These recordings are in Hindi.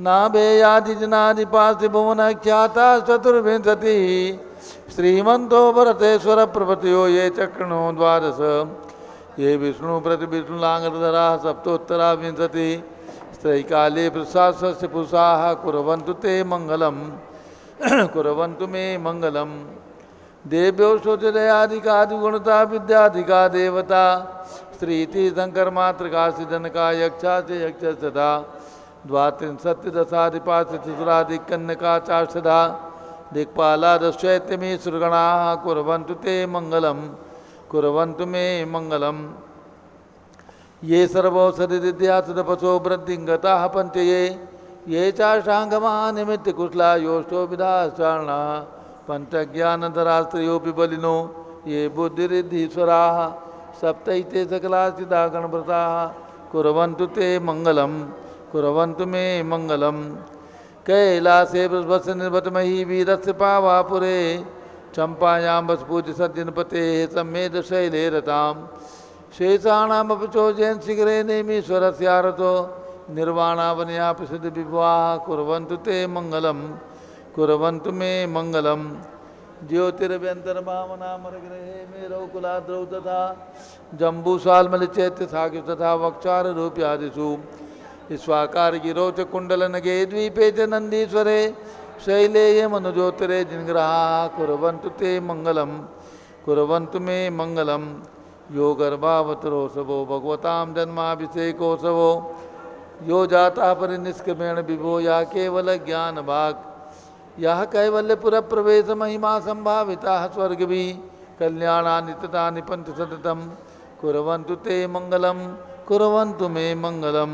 नाभेयादिजनादिपासि भुवन ख्याता चतुर्विंशति श्रीमंतो भरतेश्वर प्रभृतयो ये चक्रणो द्वादश ये विष्णु प्रति विष्णुलांगधरा सप्तोत्तरा विंशति स्त्रैकाले प्रसास्य पुरुषाः कुर्वन्तु ते मंगलम कुर्वन्तु मे मंगलम देव्यो शोचदयाधिकादिगुणता विद्याधिका देवता स्त्रीति शंकर मातृका सिद्धनका यक्षा से यक्ष सदा द्वात्रिंशत्दशाधिपाशचतुराधिकन्यका चार्षदा दिक्पाला दशैत्यमी सुरगणाः कुर्वन्तु ते मंगलम कुर्वन्तु मे मंगलम ये सर्वौषधिदिद्यासुदपसो वृद्धिंगताः पंचये ये चाशांगमहानिमित्तकुशला योष्टो विधाश्चारणाः पंचज्ञानधरास्त्रियोऽपि बलिनो ये बुद्धिरिद्धीश्वराः सप्तैते सकलाचिदा गणव्रताः कुर्वन्तु ते मंगलम कुर्वन्तु मे मंगलम कैलासे वृषभस्य निर्वतमहि वीरस्य पावापुरे चंपायां वसपूज्य सज्जनपतेः सम्मेद शैले रताम् शेषाणामपि चोजयन् शिखरे नेमीश्वरस्यारतो निर्वाणावनया प्रसिद्ध विभवाः कुर्वन्तु ते मंगलम कुर्वन्तु मे मंगलम ज्योतिरभ्यन्तर्भावनामरगृहे मेरौ कुलाद्रौ तथा जम्बूसाल्मलिचैत्य साक्ष्य तथा वक्षाररूप्यादिषु स्वाकार गिरौ च कुण्डलनगे द्वीपे च नन्दीश्वरे शैले ये मनुज्योतिरे जिनग्रहाः कुर्वन्तु ते मंगलम कुर्वन्तु मे मंगलम यो गर्भावतरोत्सवो भगवतां जन्माभिषेकोत्सवो यो जाता परिनिष्क्रमेण विभो या केवल ज्ञान भाग यह कैवल्यपुर प्रवेश महिमा संभाविता स्वर्ग भी कल्याणानि तथानि पंच सततम कुर्वन्तु ते मंगलम कुर्वन्तु मे मंगलम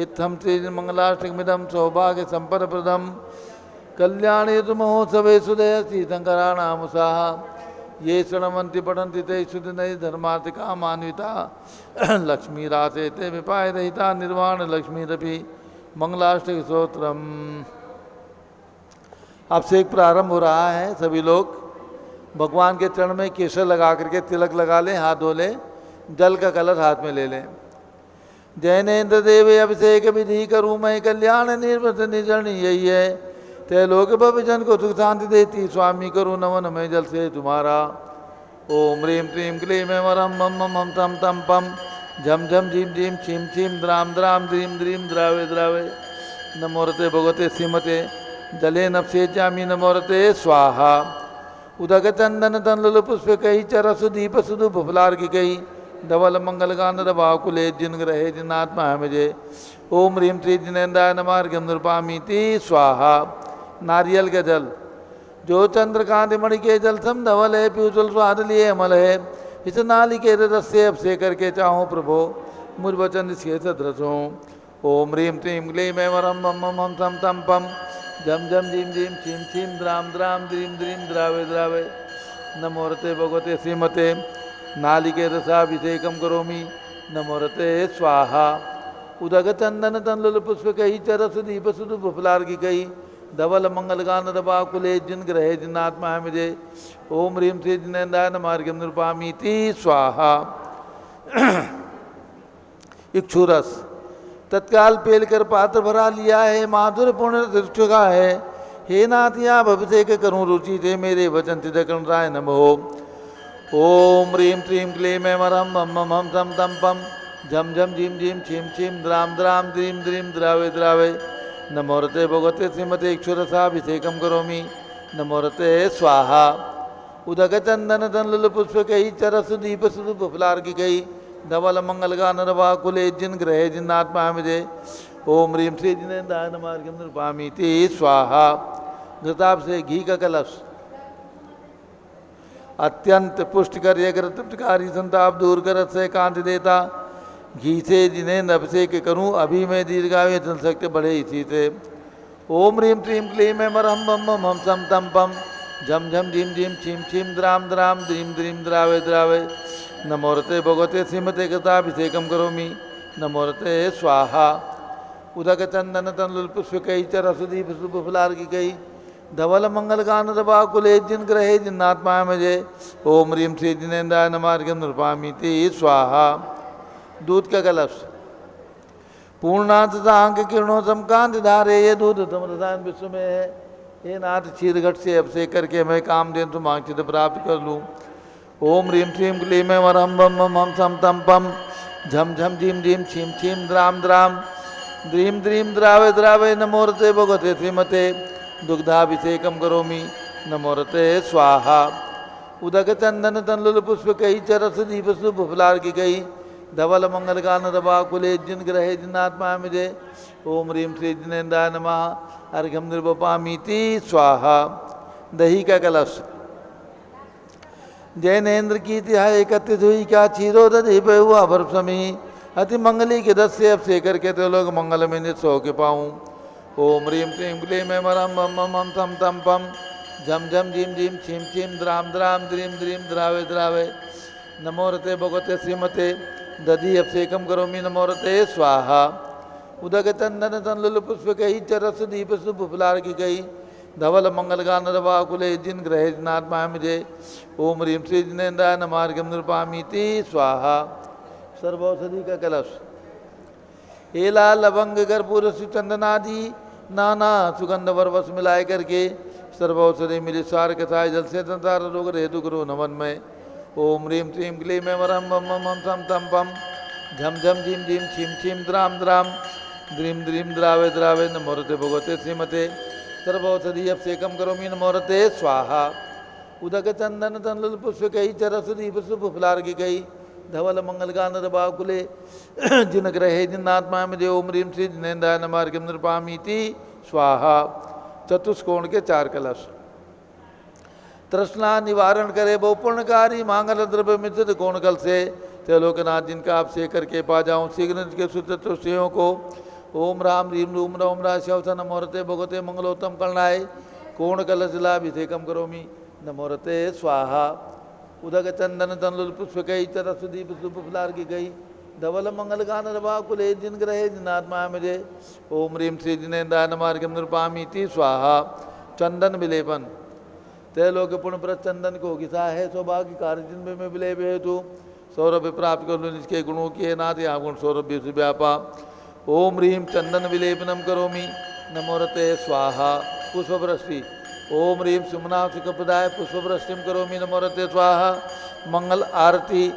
इत्थं श्री मंगलाष्टकमिदं सौभाग्य संपदप्रदं कल्याणे तु महोत्सवे सुदयसी शंकराणामुषाः ये शृण्वन्ति पठन्ति ते शुद्धिनैः धर्मार्थिकामान्विता लक्ष्मीरासे ते विपाय रहिता निर्वाण लक्ष्मीरपि मंगलाष्टक स्तोत्रम। अब से एक प्रारंभ हो रहा है। सभी लोग भगवान के चरण में केसर लगा करके तिलक लगा लें, हाथ धो लें, जल का कलश हाथ में ले लें। जैनेन्द्र देव अभिषेक विधि करूँ मैं कल्याण निर्वृत निजरणी यही है ते लोक भविजन को सुख शांति देती स्वामी करूँ नमन मैं जल से तुम्हारा। ओम ह्रीं क्लीं क्लीं मैं वरम मम मम हम तम तम पम झम झम झीम झीम छीम छीम द्राम द्राम द्रीम द्रीम द्रावे द्रावे नमोरते भगवते श्रीमते जले नपसे जामी नमोरते स्वाहा। उदक चंदन तनल पुष्प कही चरसु दीप सुधु फुफलार की कही धवल मंगल गान रभाव कुले जिन ग्रहे जिनात्मा है मुझे। ओम ह्रीं श्री जिनेन्द्राय नमार्घ्यम नृपामीति स्वाहा। नारियल का जल जो चंद्रकांत मणि के जल सम धवल है पीयूषल स्वाद लिए अमल है इस नाली के रस से अब से करके चाहूँ प्रभो मुझ वचन इसके सदृशों। ओम ह्रीं क्लीं क्लीं मैं वरम मम मम हम तम तम पम झम झम झीम झीम छीम छीम द्राम द्राम द्रीम द्रीम द्रावे द्रावे नमोरते भगवते श्रीमते नालिके रसाभिषेकम करोमि नमोरते स्वाहा। उदक चंदन तनल पुष्प कही चरस दीप सुधु फुफलार की कही धवल मंगल गान रबा कुले जिन ग्रहे जिन आत्मा है मुझे। ओम ह्रीं श्री जिनेन्द्राय नमार्घ्यम नृपामीति स्वाहा। इक्षुरस तत्काल पेल कर पात्र भरा लिया है माधुर पूर्ण चुका है। हे नाथ या अभिषेक करूँ रुचि थे मेरे वचन तिदकर्ण राय नमो। ओम ह्रीं क्लीं क्लीं मैं वरम मम मम हम तम तम पम झम झम झीम झीम छीम छीम द्राम द्राम द्रीम द्रीम द्रावे द्रावे नमोरते भगवते श्रीमते इक्षुरसाभिषेकम करोमि नमोरते स्वाहा। उदक चंदन तनल पुष्प कही चरसु दीप सुधु फुफलार की कही धवल मंगल गान रवा कुले जिन ग्रहे जिन आत्मा है मुझे। ओम ह्रीं श्री जिनेन्द्राय नमार्घ्यम नृपामीति स्वाहा। घृताभ से घी का कलश अत्यंत पुष्टिकर तृप्तकारी संताप दूर कर से कांत देता घी से जिन्हें अभिषेक करूं अभी मैं दीर्घायु चल सकते बढ़े इसी से। ओम ह्रीं क्लीं क्लीं मैं मरहम बम बम हम सम तम पम झम झम झीम झीम छीम छीम द्राम द्राम द्रीम द्रीम द्रावे द्रावे नमोरते भगवते श्रीमते कृताभिषेकम करोमि नमोरते स्वाहा। उदक चंदन तनल पुष्प कही चरसुदीप फुफलार की कही धवल मंगल गान रबा कुले जिन ग्रहे जिन आत्मा मुझे। ओम ह्रीं श्री जिनेन्द्राय नमार्घ्यम नृपामीति स्वाहा। दूध का कलश पूर्णांक किरणों समकांत धारे ये दूध तम रसायन विश्व में है। हे नाथ क्षीरघट से अभिषेक करके मैं काम दें तो मांग चित प्राप्त कर लूँ। ओम ह्रीं श्रीं क्लीं वरम बम बम हम सम तम पम झम झम झीम झीम छीम छीम द्राम द्राम द्रीं द्रीं द्रावे द्रावे नमोरते भगवते श्रीमते दुग्धाभिषेकम करोमि नमोरते स्वाहा। उदक चंदन तनलुल पुष्प कई चरस दीप शुभ फलार की कई धवल मंगल गान रवा कुले जिन ग्रहे जिनात्मा मुझे। ओम ह्रीं श्री जिनेन्द्राय नमः अर्घ्यम निर्वपामीति स्वाहा। दही का कलश जैनेन्द्र की तिहाई एकत्रित हुई क्या क्षीरो दधी पे हुआ भरसमी अति मंगली के दस से अब से करके तो लोग मंगल में नित सो के पाऊँ। ओम ह्रीं क्लीं क्लीं में मरम बम बम हम तम तम पम झम झम झीम झीम छीम छीम द्राम द्राम द्रीं द्रीं द्रावे द्रावे नमोरते भगवते श्रीमते दधि अभिषेकम करोमि नमोरते स्वाहा। उदक चंदन तनलुल पुष्प कही चरस दीप शुभ फलार की कही धवल मंगल गान रवा कुले जिन ग्रहे जिनात्मा मुझे। ओम ह्रीं श्री जिनेन्द्राय नमः अर्घ्यम निर्वपामीति स्वाहा। सर्वौषधि का कलश एला लवंग कर्पूर चंदनादि नाना सुगंध वर्वस मिलाए करके सर्वौषधि मिली सार कथाय जल से संसार रोग रहे दुख रो नमन में। ओम ह्रीं श्रीं क्लीं में वरम बम बम हम सम तम पम झम झम झीम झीम छीम छीम द्राम द्राम द्रीं द्रीं द्रावे द्रावे नमोरते भगवते श्रीमते सर्वौषधि अभिषेकम करोमि नमोरते स्वाहा। उदक चंदन तनलुल पुष्प कई चरस दीप शुभ फलार की कई धवल मंगल गान रवा कुले जिन ग्रहे जिनात्मा मुझे। ओम ह्रीं श्री जिनेन्द्राय नमः अर्घ्यम निर्वपामीति स्वाहा। चतुष्कोण के 4 कलश तृष्णा निवारण करे बहु पूर्णकारी मांगल द्रव्य मिश्रित कोण कल से त्रिलोकनाथ जिनका आप से करके पा जाऊँ शीघ्र के सुचतुष्टियों को। ओम राम ह्रीं रूम रौम रा शवथ नमोरते भगवते मंगलोत्तम करणाय कोण कलशलाभिषेकम करोमि नमोरते स्वाहा। उदक चंदन तनलुल पुष्प कई चरस दीप शुभ फलार की गई धवल मंगल गान रवा कुले जिन ग्रहे जिनात्मा मुझे। ओम ह्रीं श्री जिनेन्द्राय नमः अर्घ्यम निर्वपामीति स्वाहा। चंदन विलेपन त्रैलोक पुण्य प्रद चंदन को घिसा है सौभाग्य कार्य जिनमें में विलेप हेतु सौरभ प्राप्त कर लो निष्के गुणों के नाथ यहाँ गुण सौरभ व्यापा। ओम ह्रीं चंदन विलेपनम करोमि नमोरते स्वाहा। पुष्पवृष्टि ओम ह्रीं सुमना सुखप्रदाय पुष्पवृष्टिम करोमि नमोरते स्वाहा। मंगल आरती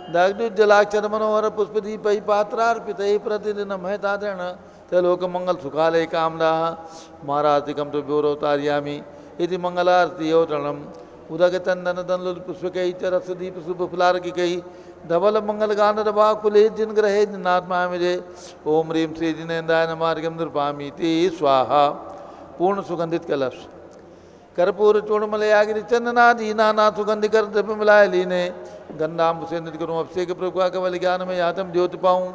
दग्धुज्जलाक्षर मनोहर पुष्पदीप पात्रार्पित प्रतिदिन महतादृण त्रैलोक मंगल सुखालय कामना महारातिकम तो व्योरोतार्यामी यदि मंगलारती औतरणम। उदक चंदन तनलुल पुष्प कई चरस दीप शुभ फलार की कही धवल मंगल गान रवा कुले जिन ग्रहे जिनात्मा मुझे। ओम ह्रीं श्री जिनेन्द्राय नमः अर्घ्यम निर्वपामीति स्वाहा। पूर्ण सुगंधित कलश कर्पूर चूर्णमलयागिरि चंदनादि नाना सुगंधि कर द्रव्य मिलाए लीने गंधाम्ब से नित करूँ अभिषेक प्रभु का केवल ज्ञान में यातम ज्योति पाऊँ।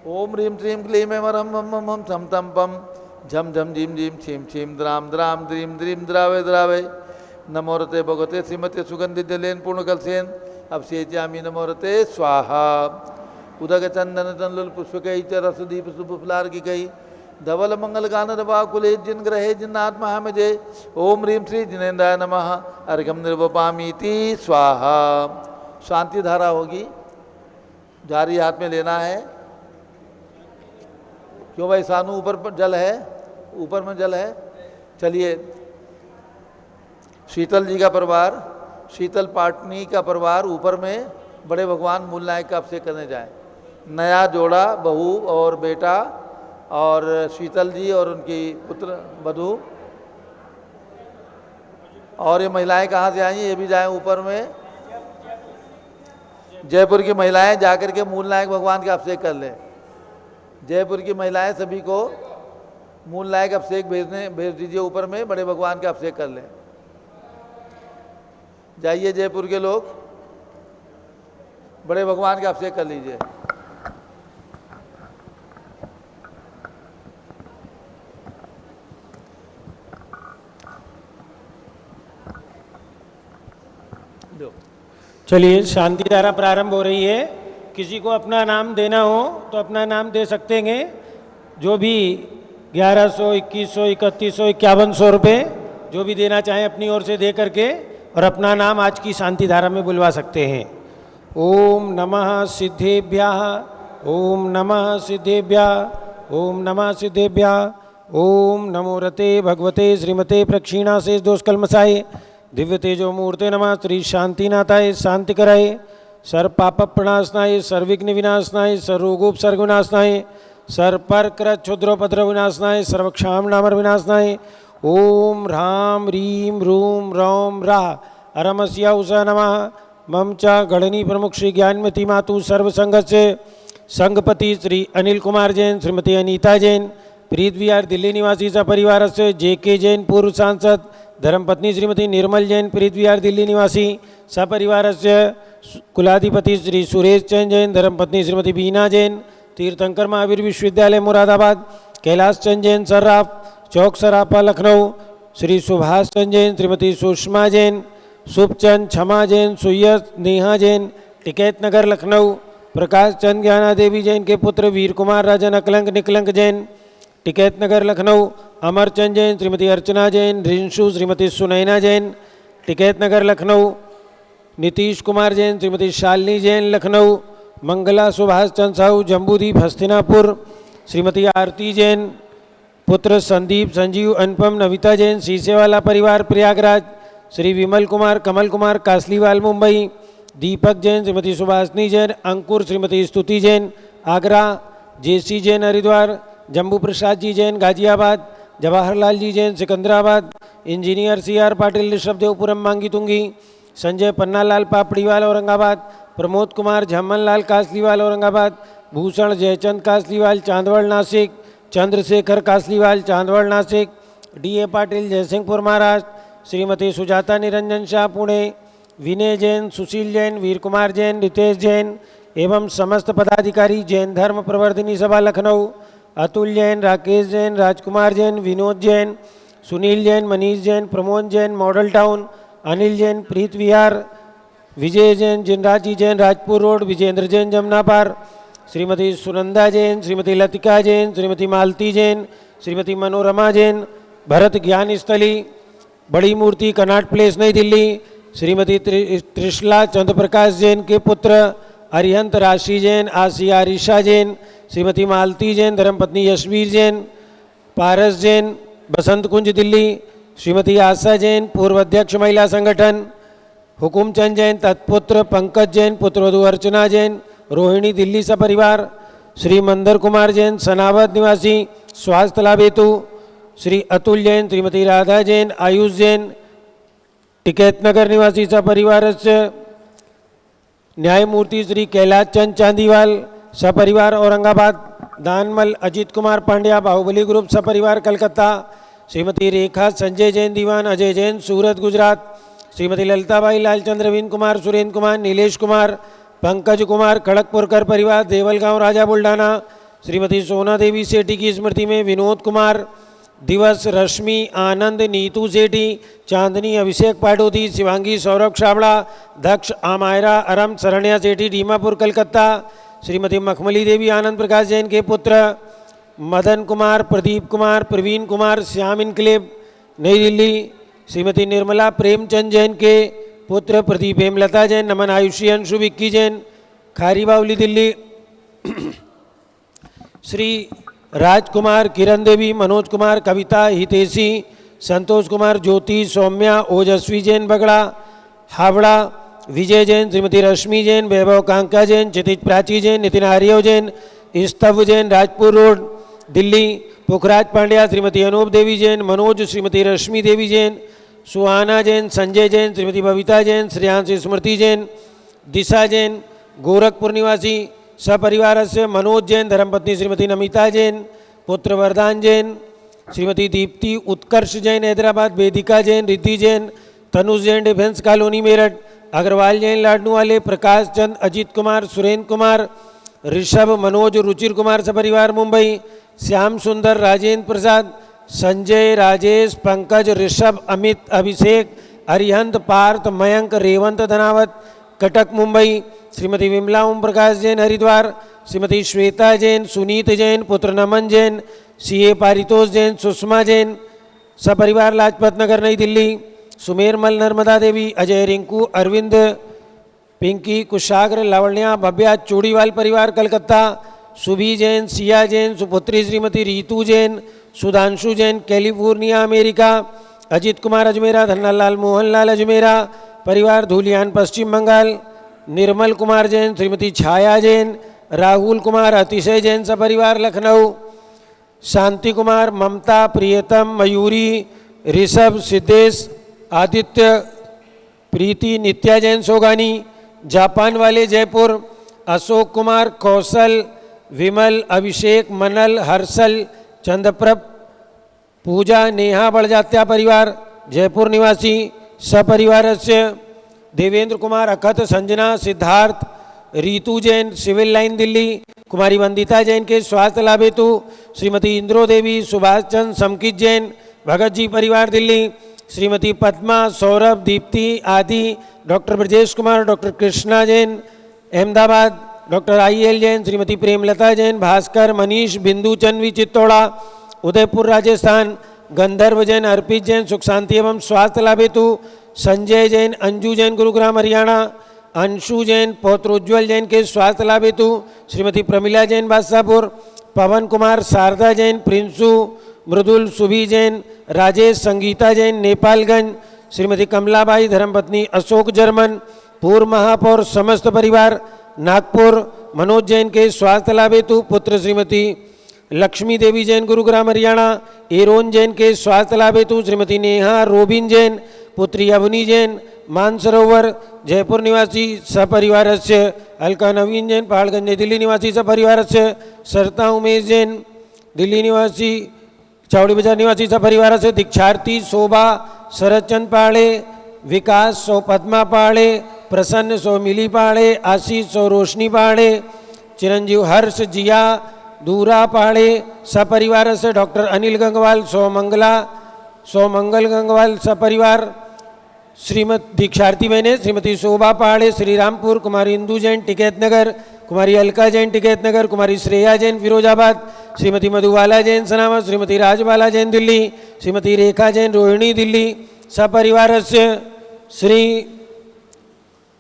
ओम ह्रीं श्रीं क्लीं में वरम बम बम हम सम तम पम झम झम झीम झीम छीम छीम द्राम द्राम द्रीं द्रीं द्रावे द्रावे नमोरते भगवते श्रीमते सुगंधित जलेन पूर्ण कलसेन अभिषेच्यामि नमोरते स्वाहा। उदक चंदन तनलुल पुष्प कई चरस दीप शुभ फलार की कई धवल मंगल गान रवा कुले जिन ग्रहे जिनात्मा मुझे। ओम ह्रीं श्री जिनेन्द्राय नमः अर्घ्यम निर्वपामीति स्वाहा। शांति धारा होगी जारी हाथ में लेना है। क्यों भाई सानू ऊपर जल है ऊपर में जल है। चलिए शीतल जी का परिवार शीतल पाटनी का परिवार ऊपर में बड़े भगवान मूल नायक का अभिषेक करने जाए। नया जोड़ा बहू और बेटा और शीतल जी और उनकी पुत्र वधू और ये महिलाएं कहाँ से आई ये भी जाएं ऊपर में। जयपुर की महिलाएं जाकर के मूल नायक भगवान का अभिषेक कर लें। जयपुर की महिलाएं सभी को मूल नायक अभिषेक भेज दीजिए ऊपर में बड़े भगवान का अभिषेक कर लें। जाइए जयपुर के लोग बड़े भगवान का अभिषेक कर लीजिए। चलिए शांति धारा प्रारंभ हो रही है। किसी को अपना नाम देना हो तो अपना नाम दे सकते हैं। जो भी 1100, 2100, 3100, 5100 रुपये जो भी देना चाहें अपनी ओर से दे करके और अपना नाम आज की शांति धारा में बुलवा सकते हैं। ओम नमः सिद्धेभ्यः, ओम नमः सिद्धेभ्यः, ओम नमः सिद्धेभ्या। ओम नमो रते भगवते श्रीमते प्रक्षीणाशेष दोष कलमसाय दिव्य तेजो मूर्ते नमः। श्री शांतिनाथाय शांति कराय, सर्व पाप प्रणाशनाय, सर्विघ्न विनाशनाय, सर्वरोगोपसर्ग विनाशनाय, सर्व पर कृत क्षुद्रोपद्र विनाशनाय, सर्वक्षाम नामर विनाशनाय। ओम ह्राम ह्रीम ह्रूम रौम रा अरमस्या उषा नमः। मम च गणनी प्रमुख श्री ज्ञानमती मातु सर्वसंघ से संघपति श्री अनिल कुमार जैन, श्रीमती अनीता जैन, प्रीत विहार दिल्ली निवासी सपरिवार से JK जैन, पूर्व सांसद, धर्मपत्नी श्रीमती निर्मल जैन, प्रीत विहार दिल्ली निवासी सपरिवार से कुलाधिपति श्री सुरेश चंद जैन, धर्मपत्नी श्रीमती बीना जैन, तीर्थंकर महावीर विश्वविद्यालय मुरादाबाद, कैलाश चंद जैन सर्राफ, चौक सराफा लखनऊ, श्री सुभाष चंद जैन, श्रीमती सुषमा जैन, शुभचंद क्षमा जैन, सुयस नेहा जैन, टिकैत नगर लखनऊ, प्रकाश चंद ज्ञाना देवी जैन के पुत्र वीर कुमार राजन अकलंक निकलंक जैन, टिकैत नगर लखनऊ, अमरचंद जैन, श्रीमती अर्चना जैन, रिंशु श्रीमती सुनैना जैन, टिकैत नगर लखनऊ, नीतीश कुमार जैन, श्रीमती शालिनी जैन लखनऊ, मंगला सुभाष चंद साहू जम्बूदीप हस्तिनापुर, श्रीमती आरती जैन, पुत्र संदीप संजीव अनुपम नविता जैन, सीसेवाला परिवार प्रयागराज, श्री विमल कुमार कमल कुमार कासलीवाल मुंबई, दीपक जैन, श्रीमती सुभाषनी जैन, अंकुर श्रीमती स्तुति Jain Agra, JC Jain Haridwar, Jambu Prasad ji Jain Ghaziabad, Jawaharlal ji Jain Secunderabad, engineer CR Patil Rishabhdevpuram मांगी तुंगी, संजय पन्नालाल पापड़ीवाल औरंगाबाद, प्रमोद कुमार झम्मनलाल कासलीवाल औरंगाबाद, भूषण जयचंद कासलीवाल चांदवड़ नासिक, चंद्रशेखर कासलीवाल चांदवड़ नासिक, DA पाटिल जयसिंहपुर महाराष्ट्र, श्रीमती सुजाता निरंजन शाह पुणे, विनय जैन, सुशील जैन, वीर कुमार जैन, रितेश जैन एवं समस्त पदाधिकारी, जैन धर्म प्रवर्धिनी सभा लखनऊ, अतुल जैन, राकेश जैन, राजकुमार जैन, विनोद जैन, सुनील जैन, मनीष जैन, प्रमोद जैन मॉडल टाउन, अनिल जैन प्रीत विहार, विजय जैन जिनराजी जैन राजपुर रोड, विजेंद्र जैन जमुनापार, श्रीमती सुनंदा जैन, श्रीमती लतिका जैन, श्रीमती मालती जैन, श्रीमती मनोरमा जैन, भरत ज्ञान स्थली, बड़ी मूर्ति कनाट प्लेस नई दिल्ली, श्रीमती त्रिशला चंद्र प्रकाश जैन के पुत्र अरिहंत राशि जैन, आसिया ऋषा जैन, श्रीमती मालती जैन, धर्मपत्नी यशवीर जैन, पारस जैन बसंत कुंज दिल्ली, श्रीमती आशा जैन पूर्व अध्यक्ष महिला संगठन, हुकुमचंद जैन तत्पुत्र पंकज जैन, पुत्रवधु अर्चना जैन, रोहिणी दिल्ली सपरिवार, श्री मंदर कुमार जैन सनावद निवासी स्वास्थ्य लाभ हेतु, श्री अतुल जैन, श्रीमती राधा जैन, आयुष जैन टिकैत नगर निवासी सपरिवार से, न्यायमूर्ति श्री कैलाश चंद चांदीवाल सपरिवार औरंगाबाद, दानमल अजीत कुमार पांड्या बाहुबली ग्रुप सपरिवार कलकत्ता, श्रीमती रेखा संजय जैन दीवान अजय जैन सूरत गुजरात, श्रीमती ललिताबाई लालचंद्र रवीन कुमार सुरेंद्र कुमार नीलेश कुमार पंकज कुमार खड़गपुरकर परिवार देवलगांव राजा बुल्ढाना, श्रीमती सोना देवी सेठी की स्मृति में विनोद कुमार दिवस, रश्मि आनंद नीतू सेठी, चांदनी अभिषेक पाडोदी, शिवांगी सौरभ छाबड़ा, दक्ष आमायरा अरम शरण्या सेठी डीमापुर कलकत्ता, श्रीमती मखमली देवी आनंद प्रकाश जैन के पुत्र मदन कुमार, प्रदीप कुमार, प्रवीण कुमार श्याम इनक्लेव नई दिल्ली, श्रीमती निर्मला प्रेमचंद जैन के पुत्र प्रदीप हेमलता जैन, नमन आयुषी अंशु विक्की जैन खारी बावली दिल्ली, श्री राजकुमार किरण देवी, मनोज कुमार कविता हितेशी, संतोष कुमार ज्योति, सौम्या ओजस्वी जैन बगड़ा हावड़ा, विजय जैन, श्रीमती रश्मि जैन, वैभव कांका जैन, क्षितिज प्राची जैन, नितिन आर्यव जैन, स्तव जैन राजपुर रोड दिल्ली, पुखराज पांड्या, श्रीमती अनूप देवी जैन, मनोज, श्रीमती रश्मि देवी जैन, सुहाना जैन, संजय जैन, श्रीमती बबीता जैन, श्रेयांश स्मृति जैन, दिशा जैन गोरखपुर निवासी सपरिवार से, मनोज जैन, धर्मपत्नी श्रीमती नमिता जैन, पुत्र वरदान जैन, श्रीमती दीप्ति उत्कर्ष जैन हैदराबाद, वेदिका जैन, रिद्धि जैन, तनुज जैन डिफेंस कॉलोनी मेरठ, अग्रवाल जैन लाडनू वाले, प्रकाश चंद, अजीत कुमार, सुरेंद्र कुमार, ऋषभ, मनोज, रुचिर कुमार सपरिवार मुंबई, श्याम सुंदर, राजेंद्र प्रसाद, संजय, राजेश, पंकज, ऋषभ, अमित, अभिषेक, अरिहंत, पार्थ, मयंक, रेवंत धनावत कटक मुंबई, श्रीमती विमला ओम प्रकाश जैन हरिद्वार, श्रीमती श्वेता जैन, सुनीत जैन, पुत्र नमन जैन, CA पारितोष जैन, सुषमा जैन सपरिवार लाजपत नगर नई दिल्ली, सुमेरमल नर्मदा देवी, अजय रिंकू, अरविंद, पिंकी, कुशाग्र, लावण्या, भव्या चूड़ीवाल परिवार कलकत्ता, सुभी जैन, सिया जैन, सुपुत्री श्रीमती रीतू जैन, सुधांशु जैन, कैलिफोर्निया अमेरिका, अजित कुमार अजमेरा, धन्नालाल मोहनलाल अजमेरा, परिवार धूलियान पश्चिम बंगाल, निर्मल कुमार जैन, श्रीमती छाया जैन, राहुल कुमार, अतिशय जैन सपरिवार लखनऊ, शांति कुमार, ममता, प्रियतम, मयूरी, ऋषभ, सिद्धेश, आदित्य, प्रीति, नित्या जैन सोगानी, जापान वाले जयपुर, अशोक कुमार, कौशल, विमल, अभिषेक, मनल, हर्षल, चंद्रप्रभ, पूजा, नेहा बड़जात्या परिवार जयपुर निवासी सपरिवारस्य, देवेंद्र कुमार, अखत, संजना, सिद्धार्थ, रीतू जैन सिविल लाइन दिल्ली, कुमारी वंदिता जैन के स्वास्थ्य लाभ हेतु, श्रीमती इंद्रो देवी, सुभाष चंद्र, समकित जैन भगत जी परिवार दिल्ली, श्रीमती पद्मा, सौरभ, दीप्ति आदि, doctor Brajesh Kumar, doctor Krishna Jain Ahmedabad, doctor IL Jain, Shrimati Premlata Jain, Bhaskar, Manish, बिंदु चन्वी चित्तौड़ा उदयपुर राजस्थान, गंधर्व जैन, अर्पित जैन सुख शांति एवं स्वास्थ्य लाभ हेतु, संजय जैन, अंजू जैन गुरुग्राम हरियाणा, अंशु जैन, पौत्र उज्ज्वल जैन के स्वास्थ्य लाभ हेतु, श्रीमती प्रमिला जैन बादशाहपुर, पवन कुमार, शारदा जैन, प्रिंसू, मृदुल, सुभी जैन, राजेश, संगीता जैन नेपालगंज, श्रीमती कमलाबाई, धर्मपत्नी अशोक जर्मन, पूर्व महापौर समस्त परिवार नागपुर, मनोज जैन के स्वास्थ्य लाभ हेतु, पुत्र श्रीमती लक्ष्मी देवी जैन गुरुग्राम हरियाणा, एरोन जैन के स्वास्थ्य लाभ हेतु, श्रीमती नेहा रोबिन जैन, पुत्री अवनी जैन मानसरोवर जयपुर निवासी सपरिवारस्य, अलका नवीन जैन पहाड़गंज दिल्ली निवासी सपरिवारस्य, सरता उमेश जैन दिल्ली निवासी चौड़ी बाजार निवासी सपरिवारस्य, दीक्षार्थी शोभा, शरदचंद पाड़े, विकास सौ पद्मा पाड़े, प्रसन्न सौ मिली पाड़े, आशीष सौ रोशनी पाड़े, चिरंजीव हर्ष, जिया दूरा पाड़े सपरिवार से, डॉक्टर अनिल गंगवाल सौ मंगल गंगवाल सपरिवार, श्रीमती दीक्षार्थी बहने श्रीमती शोभा पाड़े श्रीरामपुर, कुमारी इंदू जैन टिकैत नगर, कुमारी अलका जैन टिकैत नगर, कुमारी श्रेया जैन फिरोजाबाद, श्रीमती मधुबाला जैन सनावत, श्रीमती राजबाला जैन दिल्ली, श्रीमती रेखा जैन रोहिणी दिल्ली सपरिवार से, श्री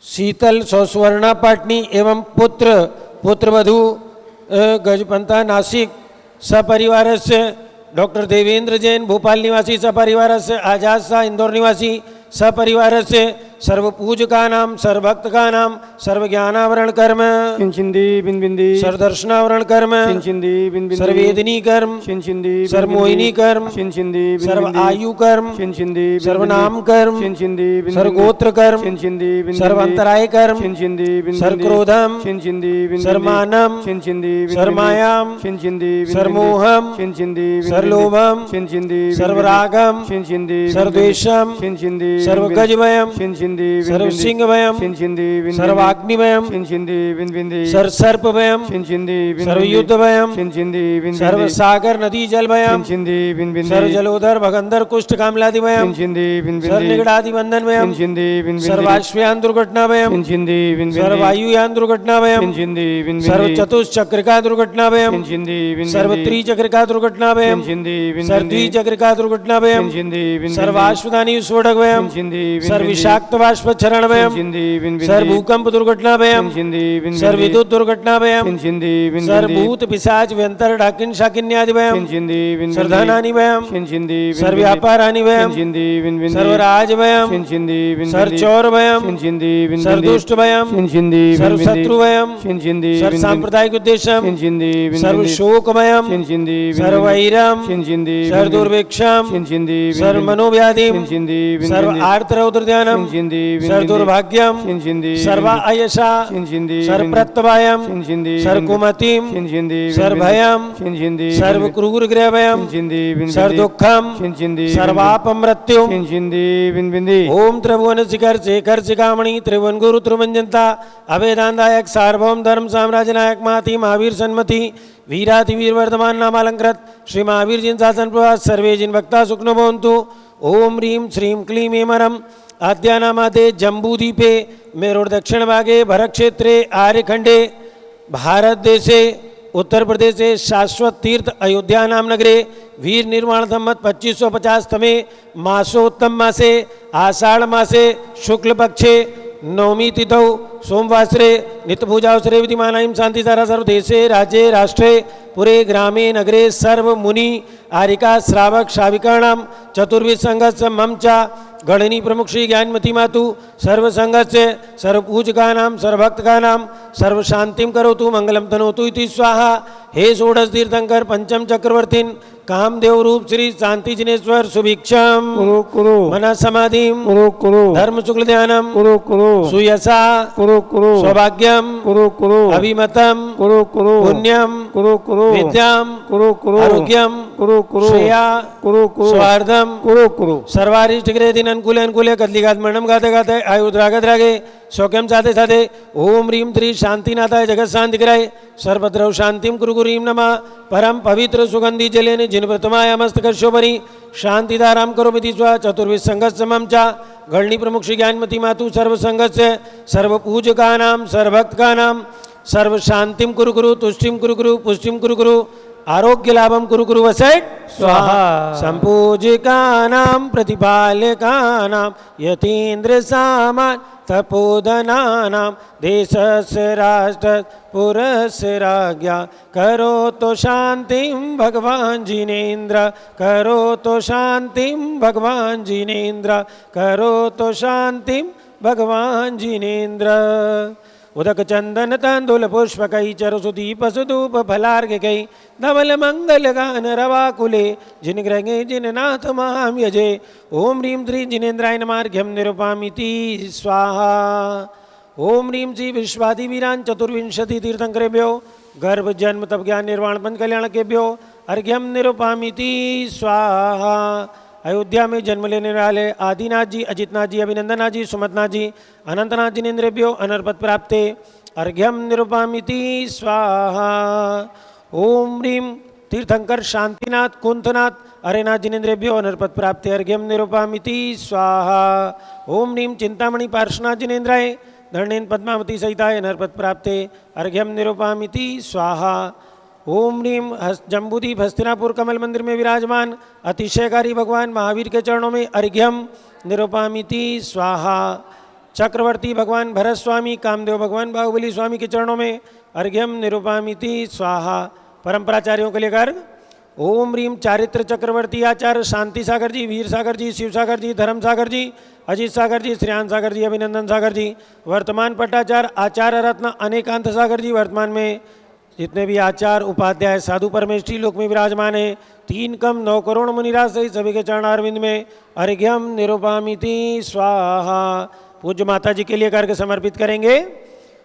शीतल सौस्वर्णा पाटनी एवं पुत्रवधू गजपंता नासिक सपरिवार से, डॉक्टर देवेंद्र जैन भोपाल निवासी सपरिवार से, आजाद शाह इंदौर निवासी सपरिवार से, सर्व पूज का नाम, सर्वभक्त का नाम, सर्व ज्ञानावरण कर्म, चिंचिंदी बिंबिंदी, सर्वदर्शनावरण कर्म, चिंचिंदी बिंबिंदी, सर्वेदनी कर्म, चिंचिंदी, सर्वमोहिनी कर्म, चिंचिंदी, सर्व आयु कर्म, चिंचिंदी, सर्वनाम कर्म, चिंचिंदी, सर्वगोत्र कर्म, चिंचिंदी, सर्वांतराय कर्म, चिंचिंदी, सर्वक्रोधम, चिंचिंदी, सर्वमानम, चिंचिंदी, सर्वमायाम, चिंचिंदी, सर्वमोहम, चिंचिंदी, सर्वलोभम, चिंचिंदी, सर्वरागम, चिंचिंदी, सर्वद्वेषम, चिंचिंदी, सर्वगजभयम, चिंचिंदी, सर्वसिंहभयम, चिंचिंदी, सर्वाग्निभयम, चिंचिंदी, बिंबिंदी, सर्वसर्पभयम, चिंचिंदी, सर्वयुद्धभयम, चिंचिंदी, सर्वसागर नदी जलभयम, चिंचिंदी, बिंबिंदी, सर्वजलोदर भगंदर कुष्ठ कामलादिभयम, चिंचिंदी, बिंबिंदी, सर्वनिगड़ादि बंधनभयम, चिंचिंदी, बिंबिंदी, सर्वाश्वयान दुर्घटनाभयम, चिंचिंदी, बिंबिंदी, सर्ववायुयान दुर्घटनाभयम, चिंचिंदी, बिंबिंदी, सर्वचतुश्चक्रिका दुर्घटनाभयम, चिंचिंदी, बिंबिंदी, सर्वत्रिचक्रिका दुर्घटनाभयम, चिंचिंदी, बिंबिंदी, सर्वद्विचक्रिका दुर्घटनाभयम, चिंचिंदी, बिंबिंदी, सर्वाश्वदानी स्फोटकभयम, चिंचिंदी, बिंबिंदी, सर्वविषाक्त बाष्पचरणभयम, चिंचिंदी, बिंबिंदी, सर्वभूकंप दुर्घटनाभयम, चिंचिंदी, बिंबिंदी, सर्वविद्युत दुर्घटनाभयम, चिंचिंदी, बिंबिंदी, सर्वभूत पिशाच व्यंतर डाकिन शाकिन्यादिभयम, चिंचिंदी, बिंबिंदी, सर्वधनानिभयम, चिंचिंदी, बिंबिंदी, सर्वव्यापारानिभयम, चिंचिंदी, बिंबिंदी, सर्वराजभयम, चिंचिंदी, बिंबिंदी, सर्वचौरभयम, चिंचिंदी, बिंबिंदी, सर्वदुष्टभयम, चिंचिंदी, सर्वशत्रुभयम, चिंचिंदी, सर्वसांप्रदायिक उद्देश्यम, चिंचिंदी, बिंबिंदी, सर्वशोकभयम, चिंचिंदी, सर्वैरम, चिंचिंदी, सर्वदुर्भिक्षम, चिंचिंदी, सर्वमनोव्याधिम, चिंचिंदी, सर्व आर्तरौद्रध्यानम, चिंचिंदी, सर्वदुर्भाग्यम, चिंचिंदी, सर्व अयशा, चिंचिंदी, सर्वप्रत्यवायम, चिंचिंदी, सर्वकुमतिम, चिंचिंदी, सर्वभयम, चिंचिंदी, सर्वक्रूरग्रहभयम, चिंचिंदी, सर्वदुःखम, चिंचिंदी, सर्वापमृत्युम, चिंचिंदी, बिंबिंदी, ओम त्रिभुवन शिखर शेखर शिखामणि त्रिभुवन गुरु त्रिमंजनता अभेदानदायक सार्वभौम धर्म साम्राज्य नायक महाति महावीर सन्मति वीराति वीर वर्धमान नामालंकृत श्री महावीर जिन शासन प्रभात सर्वे जिन भक्ता सुखनो भवन्तु। ओम ह्रीं श्रीं क्लीं एमरम आद्यानामादे जम्बूद्वीपे मेरुर दक्षिण भागे भरत क्षेत्रे आर्यखंडे भारत देशे उत्तर प्रदेशे शाश्वत तीर्थ अयोध्या नाम नगरे वीर निर्माण संवत 2550 तमे मासोत्तम मासे आषाढ़ मासे शुक्ल पक्षे नवमी तिथौ सोमवासरे नित्य पूजा अवसरे विधिमानां शांति सारा सर्वदेशे राज्ये राष्ट्रे पुरे ग्रामे नगरे सर्व मुनि आरिका श्रावक श्राविकाणां चतुर्विध संघस्य मम च गणनी प्रमुख श्री ज्ञानमती मातु सर्व संघस्य सर्व पूजकानां सर्वभक्तकानां सर्व शांतिं करोतु मंगलम तनोतु इति स्वाहा। हे षोडश तीर्थंकर पंचम चक्रवर्तीन कामदेव रूप श्री शांति जिनेश्वर सुभिक्षम कुरु कुरु मन समाधिम कुरु कुरु धर्म शुक्ल ध्यानम कुरु कुरु सुयसा कुरु कुरु सौभाग्यम कुरु कुरु अभिमतम कुरु कुरु पुण्यम कुरु कुरु विद्याम कुरु कुरु आरोग्यम कुरु कुरु श्रेया कुरु कुरु स्वार्धम कुरु कुरु सर्वारिष्ट ग्रह दिन अनुकूल अनुकूल कदलीघात मरणम गाते गाते आयुद्रागत रागे सौख्यम साधे साधे ओम ह्रीम श्री शांतिनाथाय जगत शांति कराय सर्वद्रव शांतिम कुरु गुरीम नमः परम पवित्र सुगंधि जलेन जिन प्रथमाय मस्तकर्षोपरि शांतिदाराम करो विधि स्व चतुर्विध संघस्य मम च गणनी प्रमुख श्री ज्ञानमती मातु सर्व संघस्य सर्व पूजकानां सर्वभक्तकानां सर्व शांतिम कुरु गुरु तुष्टिम कुरु गुरु पुष्टिम कुरु गुरु आरोग्य लाभम कुरु कुरु वसैट स्वाहा। संपूजिकानां प्रतिपालकानां यतीन्द्र सामान तपोधनानां देशस्य राष्ट्र पुरस्य राज्ञा करो तो शांतिं भगवान जिनेन्द्र करो तो शांतिं भगवान जिनेन्द्र करो तो शांतिं भगवान जिनेन्द्र। उदक चंदन तांदूल पुष्पकई चरसुदीप सुधूप फलार्घ्यकई धवल मंगल गान रवाकुले जिन ग्रहे जिन नाथ माम यजे ओम ह्रीं श्री जिनेन्द्राय नमार्घ्यम निरूपामिति स्वाहा। ओम ह्रीं श्री विश्वादिवीरान चतुर्विंशति तीर्थंकरेभ्यो गर्भ जन्म तप ज्ञान निर्वाण पंच कल्याणकेभ्यो अर्घ्यम निरूपामिति स्वाहा। अयोध्या में जन्म लेने वाले आदिनाथ जी अजितनाथ जी अभिनंदनाथ जी सुमतनाथ जी अनंतनाथ जिनेन्द्रेभ्यो अनर्पत प्राप्ते अर्घ्यम निरूपामिति स्वाहा। ओम ह्रीं तीर्थंकर शांतिनाथ कुंथनाथ अरेनाथ जिनेन्द्रेभ्यो अनर्पत प्राप्ते अर्घ्यम निरूपामिति स्वाहा। ओम ह्रीं चिंतामणि पार्श्वनाथ जिनेन्द्राय धरणेन पद्मावती सहिताय अनर्पत प्राप्ते अर्घ्यम निरूपामिति स्वाहा। ओम ह्रीं जम्बूदीप हस्तिनापुर कमल मंदिर में विराजमान अतिशयकारी भगवान महावीर के चरणों में अर्घ्यम निरूपामिति स्वाहा। चक्रवर्ती भगवान भरत स्वामी कामदेव भगवान बाहुबली स्वामी के चरणों में अर्घ्यम निरूपामिति स्वाहा। परंपराचार्यों के लेकर ओम ह्रीं चारित्र चक्रवर्ती आचार्य शांति सागर जी वीर सागर जी शिव सागर जी धर्म सागर जी अजीत सागर जी श्रेयान सागर जी अभिनंदन सागर जी वर्तमान पट्टाचार्य आचार्य रत्न अनेकांत सागर जी वर्तमान में जितने भी आचार्य उपाध्याय साधु परमेष्ठी लोक में विराजमान है 3 कम 9 करोड़ मुनिराज सहित सभी के चरणारविंद में अर्घ्यम निरूपामिति स्वाहा। पूज्य माता जी के लिए करके समर्पित करेंगे।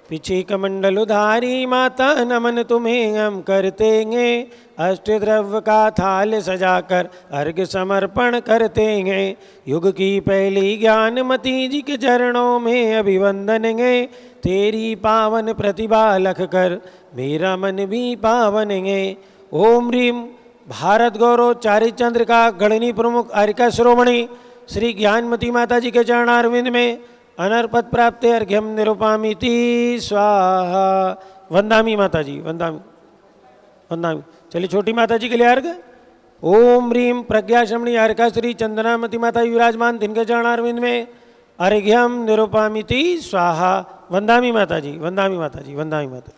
पीछे कमंडल उधारी माता नमन तुम्हें हम करते हैं अष्ट द्रव्य का थाल सजाकर अर्घ्य समर्पण करते हैं। युग की पहली ज्ञानमती जी के चरणों में अभिवंदन है तेरी पावन प्रतिभा लख कर मेरा मन भी पावन है। ओम ह्रीं भारत गौरव चारिचंद्र का गणनी प्रमुख आरिका शिरोमणि श्री ज्ञानमती माता जी के चरणारविंद में अनर्पत प्राप्ते अर्घ्यम निरूपामिति स्वाहा। वंदामी माता जी वंदामी वंदामी। चलिए छोटी माता जी के लिए अर्घ। ओम ह्रीं प्रज्ञा श्रमणी आरिका श्री चंदनामती माता विराजमान तिनके चरणारविंद में अर्घ्यम निरूपामिति स्वाहा। वंदामी माता जी वंदामी माता जी वंदामी माता।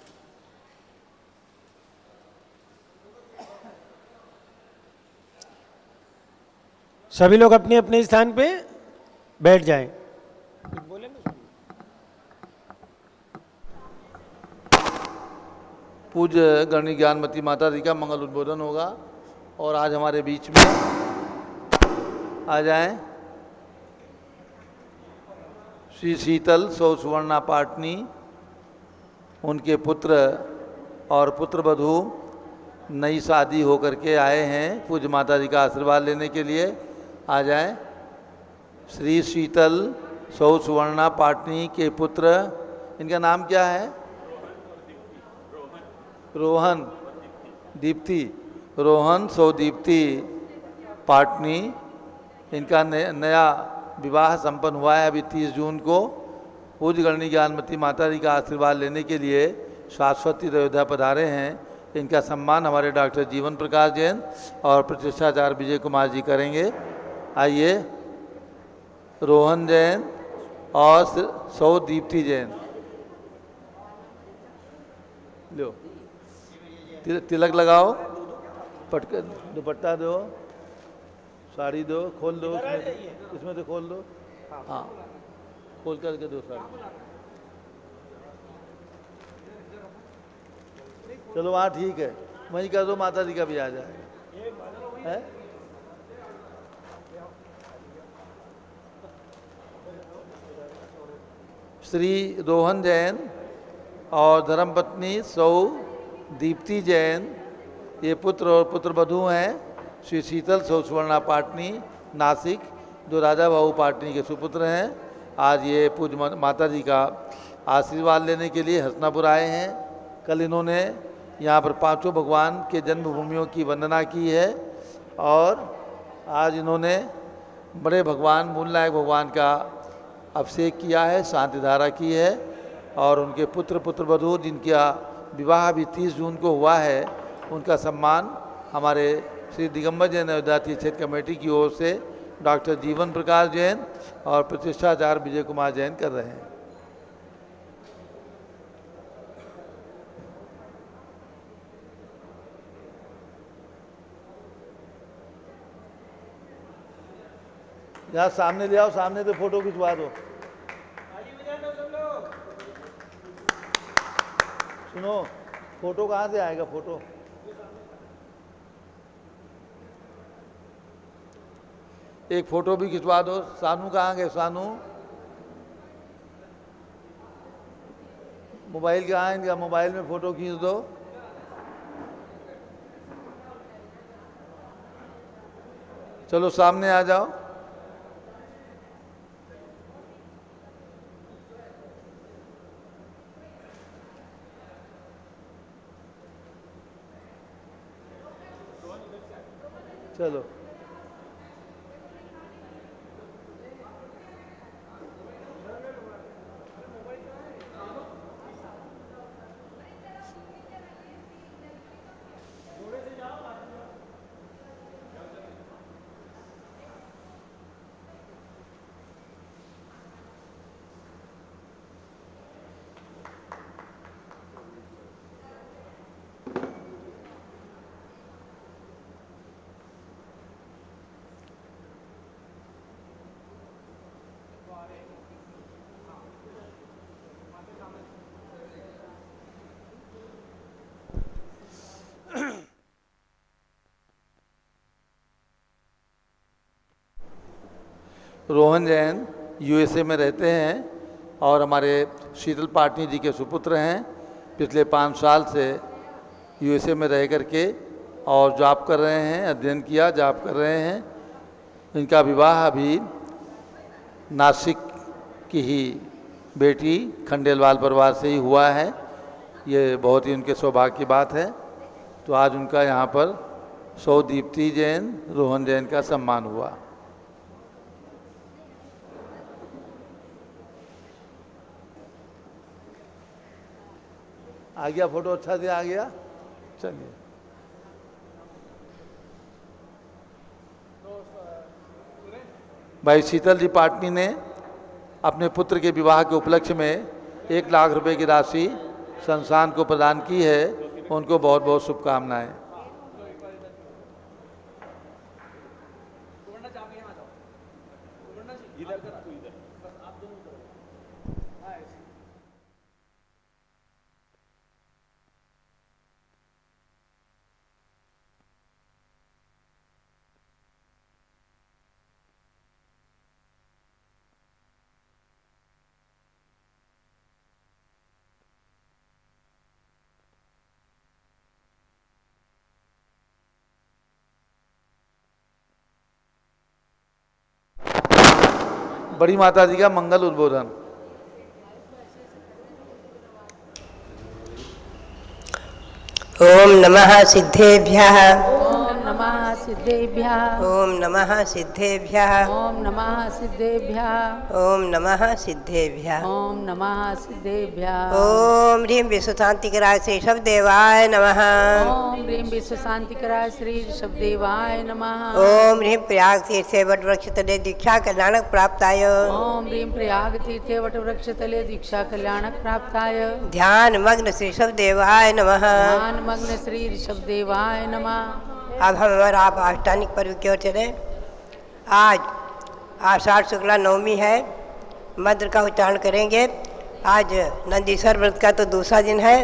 सभी लोग अपने अपने स्थान पे बैठ जाएं। पूज्य गणनी ज्ञानमती माता जी का मंगल उद्बोधन होगा और आज हमारे बीच में आ जाएं श्री शीतल सौ सुवर्णा पाटनी, उनके पुत्र और पुत्रवधू नई शादी होकर के आए हैं पूज्य माता जी का आशीर्वाद लेने के लिए। आ जाएं श्री शीतल सौ सुवर्णा पाटनी के पुत्र, इनका नाम क्या है? रोहन दीप्ति, रोहन सौ दीप्ति पाटनी। इनका नया विवाह संपन्न हुआ है अभी 30 जून को। पूज्य गणनी ज्ञानमती माता जी का आशीर्वाद लेने के लिए शाश्वती अयोध्या पधारे हैं। इनका सम्मान हमारे डॉक्टर जीवन प्रकाश जैन और प्रतिष्ठाचार्य विजय कुमार जी करेंगे। आइए रोहन जैन और सौ दीप्ति जैन। लो तिलक लगाओ, पटक दुपट्टा दो, साड़ी दो, खोल दो, इसमें तो खोल दो, हाँ खोल करके दो साड़ी। चलो वहाँ ठीक है, वहीं कर दो, माता जी का भी आ जाएगा है। श्री रोहन जैन और धर्मपत्नी सौ दीप्ति जैन, ये पुत्र और पुत्रवधू हैं श्री शीतल सुवर्णा पाटनी नासिक, जो राजा बाबू पाटनी के सुपुत्र हैं। आज ये पूज्य माता जी का आशीर्वाद लेने के लिए हसनापुर आए हैं। कल इन्होंने यहाँ पर पांचों भगवान के जन्मभूमियों की वंदना की है और आज इन्होंने बड़े भगवान मूलनायक भगवान का अभिषेक किया है, शांति धारा की है और उनके पुत्र पुत्रवधू जिनका विवाह भी 30 जून को हुआ है, उनका सम्मान हमारे श्री दिगंबर जैन अयोध्या तीर्थ क्षेत्र कमेटी की ओर से डॉक्टर जीवन प्रकाश जैन और प्रतिष्ठाचार्य विजय कुमार जैन कर रहे हैं। यहाँ सामने ले आओ, सामने तो फोटो खिंचवा दो। सुनो, फोटो कहाँ से आएगा? फोटो एक फोटो भी खिंचवा दो। सानू कहाँ गए? सानू मोबाइल कहाँ है इनका? मोबाइल में फोटो खींच दो। चलो सामने आ जाओ। चलो रोहन जैन यूएसए में रहते हैं और हमारे शीतल पाटनी जी के सुपुत्र हैं। पिछले 5 साल से यूएसए में रह करके और जॉब कर रहे हैं, अध्ययन किया, जॉब कर रहे हैं। इनका विवाह अभी नासिक की ही बेटी खंडेलवाल परिवार से ही हुआ है। ये बहुत ही उनके सौभाग्य की बात है। तो आज उनका यहाँ पर सौ दीप्ति जैन, रोहन जैन का सम्मान हुआ। आ गया फोटो? अच्छा से आ गया। चलिए भाई शीतल जी पाटनी ने अपने पुत्र के विवाह के उपलक्ष्य में 1 लाख रुपए की राशि संस्थान को प्रदान की है। उनको बहुत बहुत शुभकामनाएं। बड़ी माता जी का मंगल उद्बोधन। ओम नमः सिद्धेभ्यः। ओम नमः सिद्धेभ्यः ओम नमः सिद्धेभ्यः ओम नमः सिद्धेभ्यः ओम नमः सिद्धेभ्यः ओम नमः सिद्धेभ्यः ओम ह्रीं विश्वशांतिकराय श्री शब्देवाय नमः ओम ह्रीं विश्व शांतिकराय श्री ऋषभदेवाय नमः ओम ह्रीं प्रयाग तीर्थे वटवृक्ष तले दीक्षा कल्याणक प्राप्ताय ओम ह्रीं प्रयाग तीर्थे वटवृक्ष तले दीक्षा कल्याणक प्राप्ताय ध्यान मग्न श्री शब्देवाय नमः। ध्यान मग्न श्री ऋषभदेवाय नमः। अब हम और आप अष्टानिक पर्व की ओर चले। आज आषाढ़ शुक्ला नवमी है, मंत्र का उच्चारण करेंगे। आज नंदीश्वर व्रत का तो दूसरा दिन है।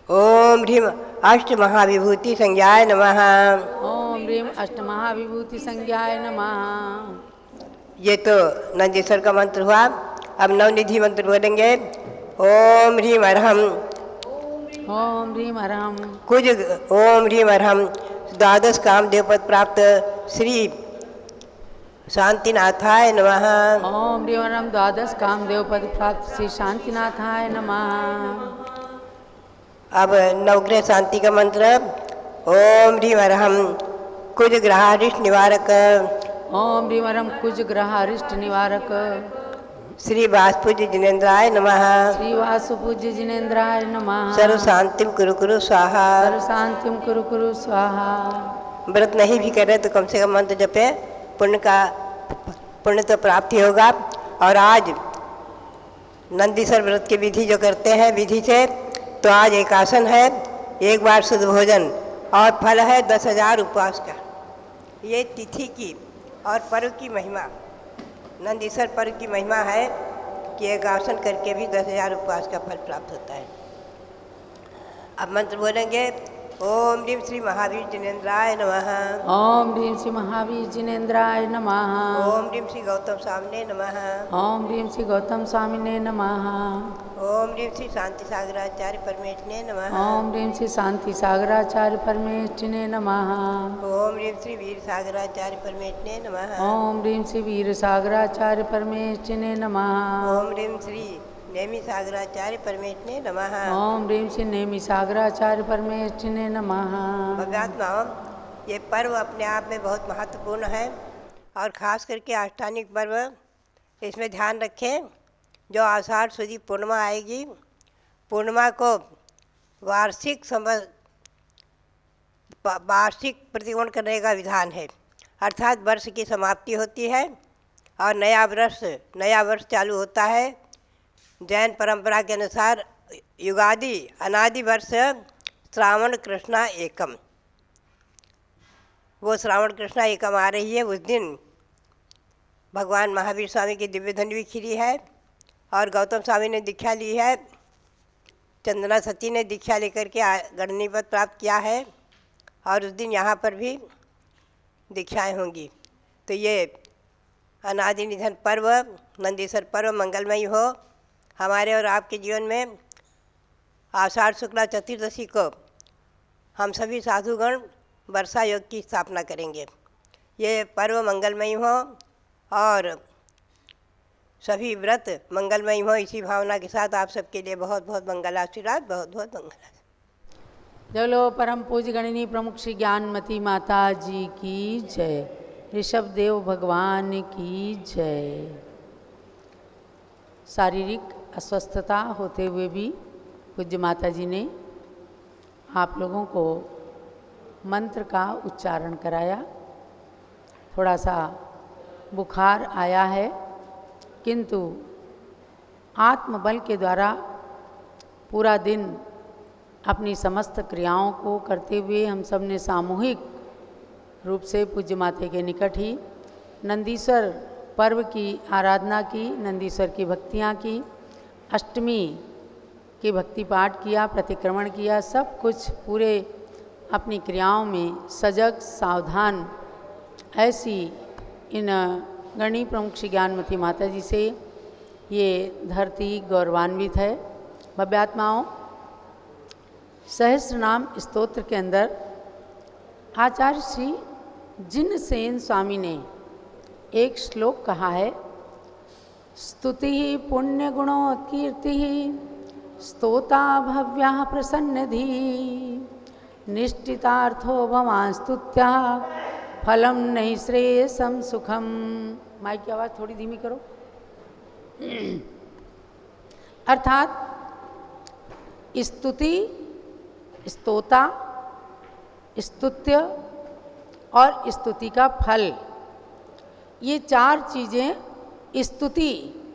ओम ह्रीं अष्ट महाविभूति संज्ञाय नमः। ओम ह्रीं अष्टमहाविभूति संज्ञाय नमः। ये तो नंदीश्वर का मंत्र हुआ। अब नवनिधि मंत्र बोलेंगे। ओम ह्रीं अरहम ओम ह्रीं अरहम कुज ओम ह्रीं अरहम द्वादश कामदेव पद प्राप्त श्री शांतिनाथाय नमः। ओम ह्रीं अरहम द्वादश कामदेव पद प्राप्त श्री शांतिनाथाय नमः। अब नवग्रह शांति का मंत्र। ओम ह्रीं अरहम कुज ग्रहारिष्ट निवारक ओम ह्रीं अरहम कुज ग्रह अरिष्ट निवारक श्री वासपूज्य जिनेन्द्राय नमः। श्री वासुपूज्य जिनेन्द्राय नमः। सर्व शांतिम कुरु कुरु स्वाहा। सर्व शांतिम कुरु कुरु स्वाहा। व्रत नहीं भी करे तो कम से कम मंत्र जपे, पुण्य तो प्राप्ति होगा। और आज नंदीश्वर व्रत की विधि जो करते हैं विधि से, तो आज एक आसन है, एक बार शुद्ध भोजन और फल है 10,000 उपवास का। ये तिथि की और पर्व की महिमा, नंदीश्वर पर्व की महिमा है कि एक आसन करके भी 10,000 उपवास का फल प्राप्त होता है। अब मंत्र बोलेंगे। ओम ह्रीं श्री महावीर जिनेन्द्राय नमः। ओम ह्रीं श्री महावीर जिनेन्द्राय नमः। ओम ह्रीं श्री गौतम स्वामिने नमः। ओम ह्रीं श्री गौतम स्वामिने नमः। ओम ह्रीं श्री शांति सागराचार्य परमेष्ठिने नमः। ओम ह्रीं श्री शांति सागराचार्य परमेष्ठिने नमः। ओम ह्रीं श्री वीर सागराचार्य परमेष्ठिने नमः। ओम ह्रीं श्री वीर सागराचार्य परमेष्ठिने नमः। ओम ह्रीं श्री नेमि सागराचार्य परमेष्ठिने नमः। ओम ह्रीं श्री नेमि सागराचार्य परमेष्ठिने नमः। भव्यात्माओं, ये पर्व अपने आप में बहुत महत्वपूर्ण है और ख़ास करके अष्टानिक पर्व, इसमें ध्यान रखें। जो आषाढ़ शुदी पूर्णिमा आएगी, पूर्णिमा को वार्षिक प्रतिकोण करने का विधान है, अर्थात वर्ष की समाप्ति होती है और नया वर्ष चालू होता है। जैन परंपरा के अनुसार युगादि अनादि वर्ष श्रावण कृष्णा एकम, वो श्रावण कृष्णा एकम आ रही है। उस दिन भगवान महावीर स्वामी की दिव्य धन भी खिली है और गौतम स्वामी ने दीक्षा ली है, चंदना सती ने दीक्षा लेकर के गणनी पद प्राप्त किया है और उस दिन यहाँ पर भी दीक्षाएं होंगी। तो ये अनादि निधन पर्व, नंदीश्वर पर्व मंगलमयी हो। हमारे और आपके जीवन में आषाढ़ शुक्ला चतुर्दशी को हम सभी साधुगण वर्षा योग की स्थापना करेंगे। ये पर्व मंगलमयी हो और सभी व्रत मंगलमयी हो, इसी भावना के साथ आप सबके लिए बहुत बहुत मंगलाशीर्वाद, बहुत बहुत मंगल। चलो परम पूज्य गणिनी प्रमुख श्री ज्ञानमती माता जी की जय। ऋषभ देव भगवान की जय। शारीरिक अस्वस्थता होते हुए भी पूज्य माता जी ने आप लोगों को मंत्र का उच्चारण कराया। थोड़ा सा बुखार आया है, किंतु आत्मबल के द्वारा पूरा दिन अपनी समस्त क्रियाओं को करते हुए हम सब ने सामूहिक रूप से पूज्य माता के निकट ही नंदीश्वर पर्व की आराधना की, नंदीश्वर की भक्तियाँ की, अष्टमी की भक्ति पाठ किया, प्रतिक्रमण किया, सब कुछ पूरे अपनी क्रियाओं में सजग सावधान, ऐसी इन गणिनी प्रमुख श्री ज्ञानमती माता जी से ये धरती गौरवान्वित है। भव्यात्माओं, सहस्त्र नाम स्तोत्र के अंदर आचार्य श्री जिनसेन स्वामी ने एक श्लोक कहा है। स्तुति पुण्य गुणोत्कीर्ति स्तोता भव्यः प्रसन्नधी निष्ठितार्थो भवांस्तुत्या फलम नहीं श्रेयसम सुखम। माइक की आवाज़ थोड़ी धीमी करो। अर्थात स्तुति, स्तोता, स्तुत्य और स्तुति का फल, ये चार चीज़ें स्तुति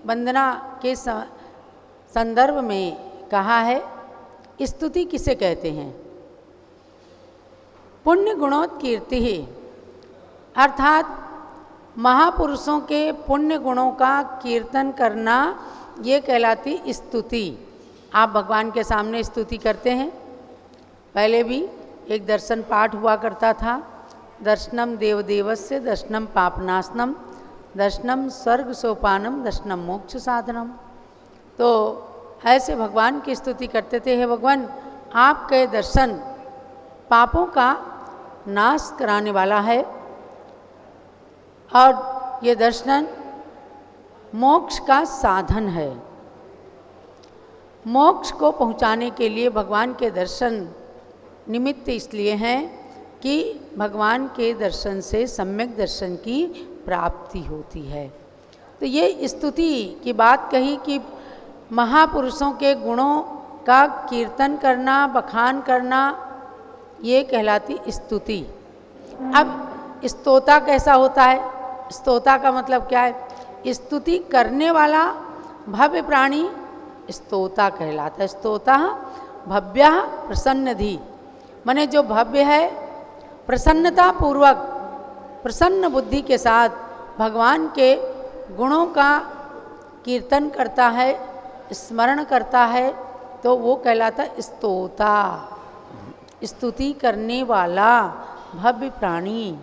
वंदना के संदर्भ में कहा है। स्तुति किसे कहते हैं? पुण्य गुणोत्कीर्ति ही, अर्थात महापुरुषों के पुण्य गुणों का कीर्तन करना, ये कहलाती स्तुति। आप भगवान के सामने स्तुति करते हैं। पहले भी एक दर्शन पाठ हुआ करता था, दर्शनम देवदेवस्य दर्शनम पापनाशनम दर्शनम स्वर्ग सोपानम दर्शनम मोक्ष साधनम। तो ऐसे भगवान की स्तुति करते थे, हे भगवान आपके दर्शन पापों का नाश कराने वाला है और ये दर्शन मोक्ष का साधन है। मोक्ष को पहुंचाने के लिए भगवान के दर्शन निमित्त इसलिए हैं कि भगवान के दर्शन से सम्यक दर्शन की प्राप्ति होती है। तो ये स्तुति की बात कही कि महापुरुषों के गुणों का कीर्तन करना, बखान करना, ये कहलाती स्तुति। अब स्तोता कैसा होता है? स्तोता का मतलब क्या है? स्तुति करने वाला भव्य प्राणी स्तोता कहलाता है। स्तोता भव्यः प्रसन्नधी, माने जो भव्य है, प्रसन्नता पूर्वक, प्रसन्न बुद्धि के साथ भगवान के गुणों का कीर्तन करता है, स्मरण करता है, तो वो कहलाता स्तोता, स्तुति करने वाला भव्य प्राणी।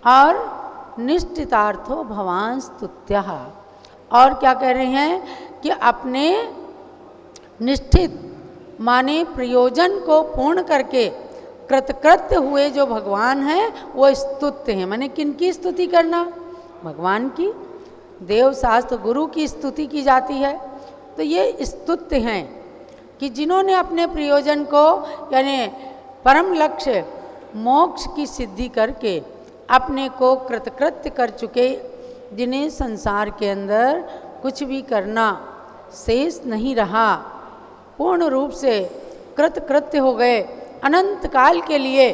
और निष्ठितार्थो भवान स्तुत्यः, और क्या कह रहे हैं कि अपने निष्ठित माने प्रयोजन को पूर्ण करके कृतकृत्य हुए जो भगवान हैं वो स्तुत्य हैं। माने किनकी स्तुति करना? भगवान की। देव शास्त्र गुरु की स्तुति की जाती है। तो ये स्तुत्य हैं कि जिन्होंने अपने प्रयोजन को यानी परम लक्ष्य मोक्ष की सिद्धि करके अपने को कृतकृत्य कर चुके, जिन्हें संसार के अंदर कुछ भी करना शेष नहीं रहा, पूर्ण रूप से कृतकृत्य हो गए, अनंत काल के लिए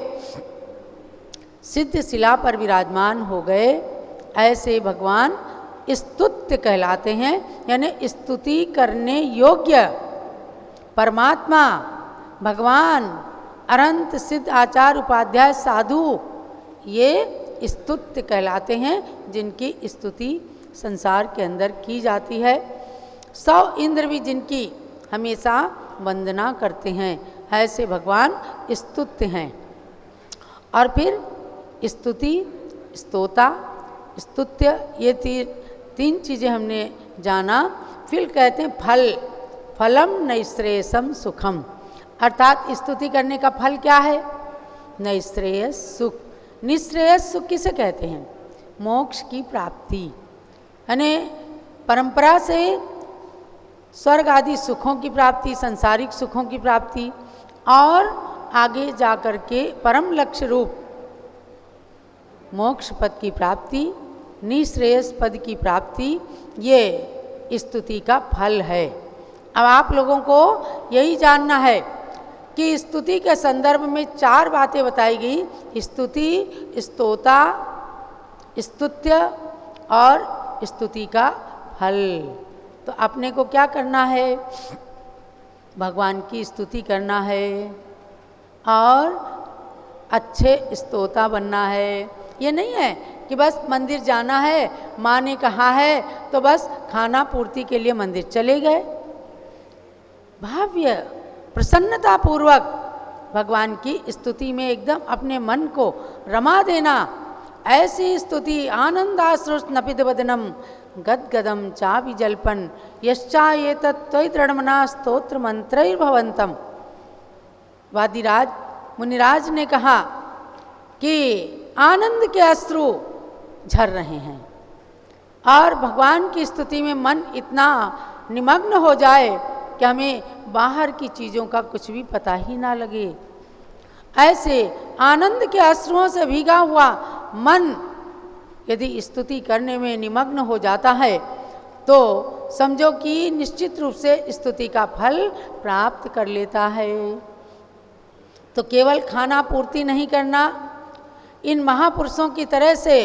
सिद्ध शिला पर विराजमान हो गए, ऐसे भगवान स्तुत्य कहलाते हैं। यानी स्तुति करने योग्य परमात्मा भगवान अनंत सिद्ध आचार्य उपाध्याय साधु, ये स्तुत्य कहलाते हैं, जिनकी स्तुति संसार के अंदर की जाती है। 100 इंद्र भी जिनकी हमेशा वंदना करते हैं, ऐसे भगवान स्तुत्य हैं। और फिर स्तुति, स्तोता, स्तुत्य, ये तीन चीज़ें हमने जाना। फिर कहते हैं फल, फलम नैश्रेयसम सुखम, अर्थात स्तुति करने का फल क्या है? नैश्रेयस सुख। निश्रेयस सुख किसे कहते हैं? मोक्ष की प्राप्ति, यानी परंपरा से स्वर्ग आदि सुखों की प्राप्ति, संसारिक सुखों की प्राप्ति, और आगे जा कर के परम लक्ष्य रूप मोक्ष पद की प्राप्ति, निश्रेयस पद की प्राप्ति, ये स्तुति का फल है। अब आप लोगों को यही जानना है कि स्तुति के संदर्भ में 4 बातें बताई गई: स्तुति, स्तोता, स्तुत्य और स्तुति का फल। तो अपने को क्या करना है? भगवान की स्तुति करना है और अच्छे स्तोता बनना है। ये नहीं है कि बस मंदिर जाना है, माँ ने कहा है तो बस खाना पूर्ति के लिए मंदिर चले गए। भाव्य प्रसन्नता पूर्वक भगवान की स्तुति में एकदम अपने मन को रमा देना। ऐसी स्तुति आनंदाश्रुष्णपित वदनम गदगदम चापि जल्पन यश्चा ये तत्त्वयि दृढ़मना स्तोत्र मंत्रैर्भवन्तम। वादिराज मुनिराज ने कहा कि आनंद के अश्रु झर रहे हैं और भगवान की स्तुति में मन इतना निमग्न हो जाए कि हमें बाहर की चीज़ों का कुछ भी पता ही ना लगे। ऐसे आनंद के अश्रुओं से भीगा हुआ मन यदि स्तुति करने में निमग्न हो जाता है तो समझो कि निश्चित रूप से स्तुति का फल प्राप्त कर लेता है। तो केवल खाना पूर्ति नहीं करना, इन महापुरुषों की तरह से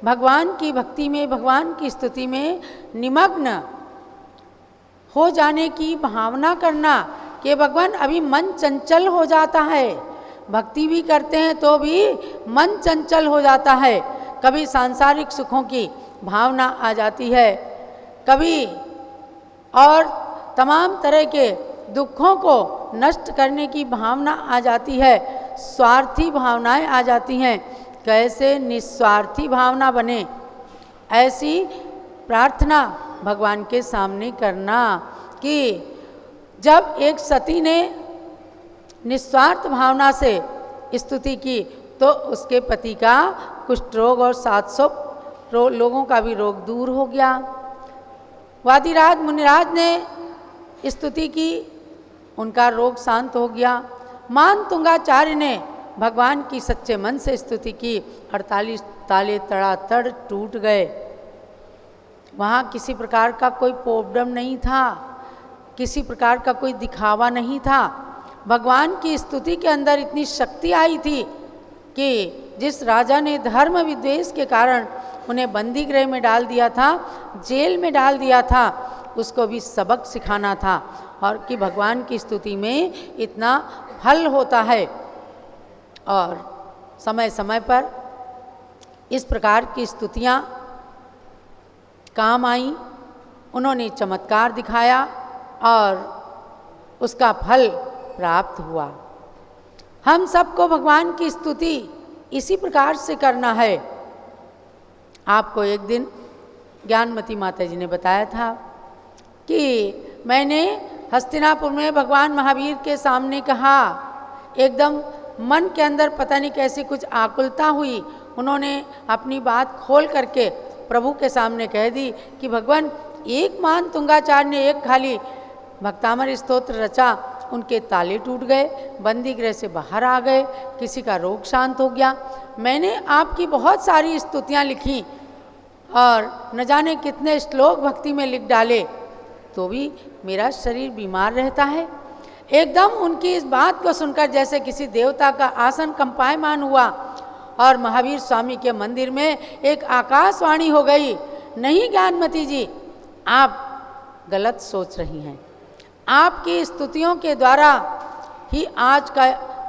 भगवान की भक्ति में, भगवान की स्तुति में निमग्न हो जाने की भावना करना कि भगवान अभी मन चंचल हो जाता है, भक्ति भी करते हैं तो भी मन चंचल हो जाता है। कभी सांसारिक सुखों की भावना आ जाती है, कभी और तमाम तरह के दुखों को नष्ट करने की भावना आ जाती है, स्वार्थी भावनाएं आ जाती हैं। कैसे निस्वार्थी भावना बने, ऐसी प्रार्थना भगवान के सामने करना कि जब एक सती ने निस्वार्थ भावना से स्तुति की तो उसके पति का कुष्ठ रोग और 700 लोगों का भी रोग दूर हो गया। वादिराज मुनिराज ने स्तुति की, उनका रोग शांत हो गया। मान तुंगाचार्य ने भगवान की सच्चे मन से स्तुति की, 48 ताले तड़ातड़ टूट गए। वहाँ किसी प्रकार का कोई प्रॉब्लम नहीं था, किसी प्रकार का कोई दिखावा नहीं था। भगवान की स्तुति के अंदर इतनी शक्ति आई थी कि जिस राजा ने धर्म विद्वेष के कारण उन्हें बंदी गृह में डाल दिया था, जेल में डाल दिया था, उसको भी सबक सिखाना था और कि भगवान की स्तुति में इतना फल होता है। और समय समय पर इस प्रकार की स्तुतियाँ काम आई, उन्होंने चमत्कार दिखाया और उसका फल प्राप्त हुआ। हम सबको भगवान की स्तुति इसी प्रकार से करना है। आपको एक दिन ज्ञानमती माता जी ने बताया था कि मैंने हस्तिनापुर में भगवान महावीर के सामने कहा, एकदम मन के अंदर पता नहीं कैसी कुछ आकुलता हुई, उन्होंने अपनी बात खोल करके प्रभु के सामने कह दी कि भगवान एक मान तुंगाचार्य ने एक खाली भक्तामर स्तोत्र रचा, उनके ताले टूट गए, बंदी गृह से बाहर आ गए, किसी का रोग शांत हो गया। मैंने आपकी बहुत सारी स्तुतियाँ लिखी और न जाने कितने श्लोक भक्ति में लिख डाले, तो भी मेरा शरीर बीमार रहता है। एकदम उनकी इस बात को सुनकर जैसे किसी देवता का आसन कंपायमान हुआ और महावीर स्वामी के मंदिर में एक आकाशवाणी हो गई, नहीं ज्ञानमती जी, आप गलत सोच रही हैं। आपकी स्तुतियों के द्वारा ही आज का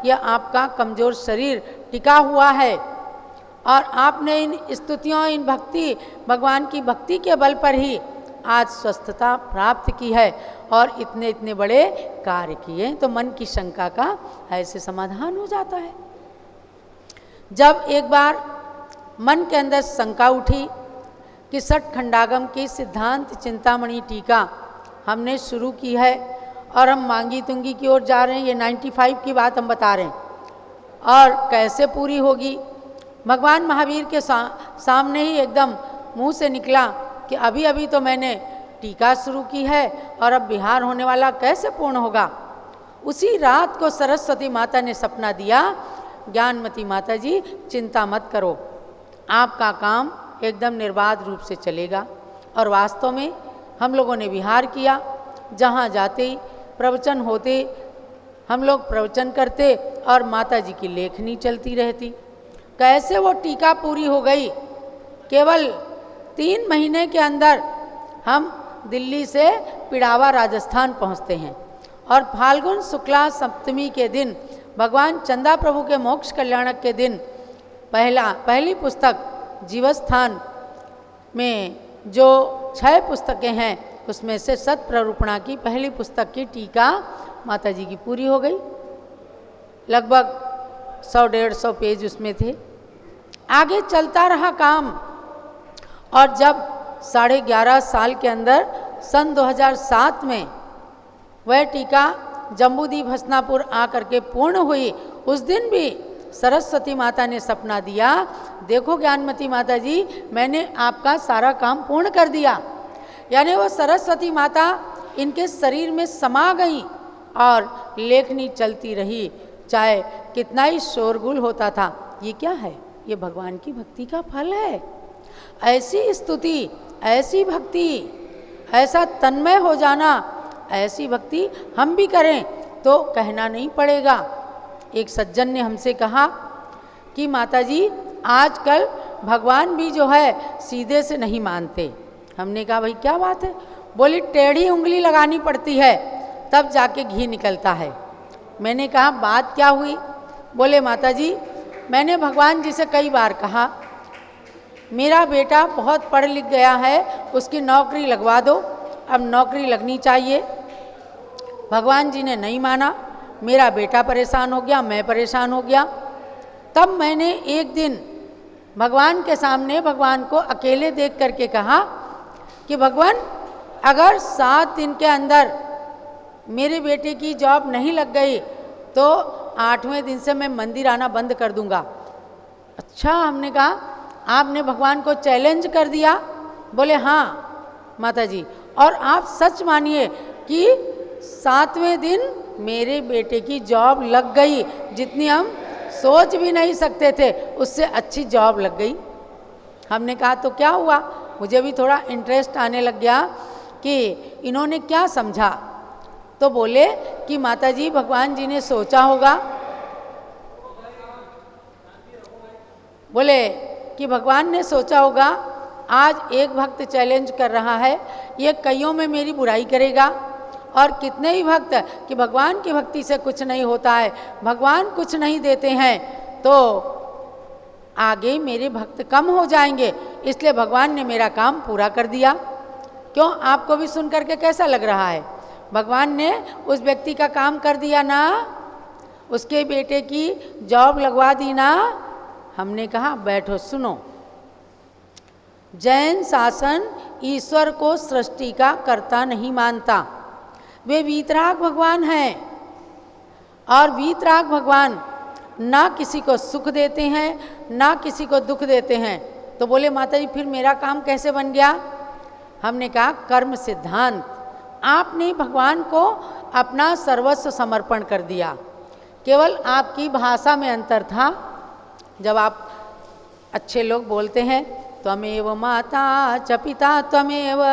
यह आपका कमज़ोर शरीर टिका हुआ है और आपने इन स्तुतियों, इन भक्ति, भगवान की भक्ति के बल पर ही आज स्वस्थता प्राप्त की है और इतने इतने बड़े कार्य किए। तो मन की शंका का ऐसे समाधान हो जाता है। जब एक बार मन के अंदर शंका उठी कि सठ खंडागम की सिद्धांत चिंतामणि टीका हमने शुरू की है और हम मांगी तुंगी की ओर जा रहे हैं, ये 95 की बात हम बता रहे हैं और कैसे पूरी होगी। भगवान महावीर के सामने ही एकदम मुंह से निकला कि अभी अभी तो मैंने टीका शुरू की है और अब बिहार होने वाला कैसे पूर्ण होगा। उसी रात को सरस्वती माता ने सपना दिया, ज्ञानमती माता जी चिंता मत करो, आपका काम एकदम निर्बाध रूप से चलेगा। और वास्तव में हम लोगों ने विहार किया, जहाँ जाते ही प्रवचन होते हम लोग प्रवचन करते और माता जी की लेखनी चलती रहती। कैसे वो टीका पूरी हो गई। केवल 3 महीने के अंदर हम दिल्ली से पिड़ावा राजस्थान पहुँचते हैं और फाल्गुन शुक्ला सप्तमी के दिन भगवान चंदा प्रभु के मोक्ष कल्याणक के दिन पहली पुस्तक जीवस्थान में जो 6 पुस्तकें हैं उसमें से सत प्ररूपणा की पहली पुस्तक की टीका माता जी की पूरी हो गई। लगभग 100-150 पेज उसमें थे। आगे चलता रहा काम और जब 11.5 साल के अंदर सन 2007 में वह टीका जम्बूद्वीप हसनापुर आकर के पूर्ण हुई, उस दिन भी सरस्वती माता ने सपना दिया, देखो ज्ञानमती माता जी, मैंने आपका सारा काम पूर्ण कर दिया। यानी वो सरस्वती माता इनके शरीर में समा गई और लेखनी चलती रही, चाहे कितना ही शोरगुल होता था। ये क्या है? ये भगवान की भक्ति का फल है। ऐसी स्तुति, ऐसी भक्ति, ऐसा तन्मय हो जाना, ऐसी भक्ति हम भी करें तो कहना नहीं पड़ेगा। एक सज्जन ने हमसे कहा कि माताजी आजकल भगवान भी जो है सीधे से नहीं मानते। हमने कहा भाई क्या बात है? बोली टेढ़ी उंगली लगानी पड़ती है तब जाके घी निकलता है। मैंने कहा बात क्या हुई? बोले माताजी मैंने भगवान जी से कई बार कहा मेरा बेटा बहुत पढ़ लिख गया है, उसकी नौकरी लगवा दो, अब नौकरी लगनी चाहिए। भगवान जी ने नहीं माना, मेरा बेटा परेशान हो गया, मैं परेशान हो गया। तब मैंने एक दिन भगवान के सामने भगवान को अकेले देख करके कहा कि भगवान अगर 7 दिन के अंदर मेरे बेटे की जॉब नहीं लग गई तो 8वें दिन से मैं मंदिर आना बंद कर दूंगा। अच्छा, हमने कहा आपने भगवान को चैलेंज कर दिया? बोले हाँ माताजी, और आप सच मानिए कि 7वें दिन मेरे बेटे की जॉब लग गई, जितनी हम सोच भी नहीं सकते थे उससे अच्छी जॉब लग गई। हमने कहा तो क्या हुआ? मुझे भी थोड़ा इंटरेस्ट आने लग गया कि इन्होंने क्या समझा। तो बोले कि माताजी भगवान जी ने सोचा होगा, बोले कि भगवान ने सोचा होगा आज एक भक्त चैलेंज कर रहा है, ये कईयों में मेरी बुराई करेगा, और कितने ही भक्त कि भगवान की भक्ति से कुछ नहीं होता है, भगवान कुछ नहीं देते हैं, तो आगे मेरे भक्त कम हो जाएंगे, इसलिए भगवान ने मेरा काम पूरा कर दिया। क्यों, आपको भी सुन करके कैसा लग रहा है? भगवान ने उस व्यक्ति का काम कर दिया ना, उसके बेटे की जॉब लगवा दी ना। हमने कहा बैठो सुनो, जैन शासन ईश्वर को सृष्टि का कर्ता नहीं मानता, वे वीतराग भगवान हैं, और वीतराग भगवान ना किसी को सुख देते हैं ना किसी को दुख देते हैं। तो बोले माताजी फिर मेरा काम कैसे बन गया? हमने कहा कर्म सिद्धांत, आपने भगवान को अपना सर्वस्व समर्पण कर दिया, केवल आपकी भाषा में अंतर था। जब आप अच्छे लोग बोलते हैं त्वमेव माता च पिता त्वमेव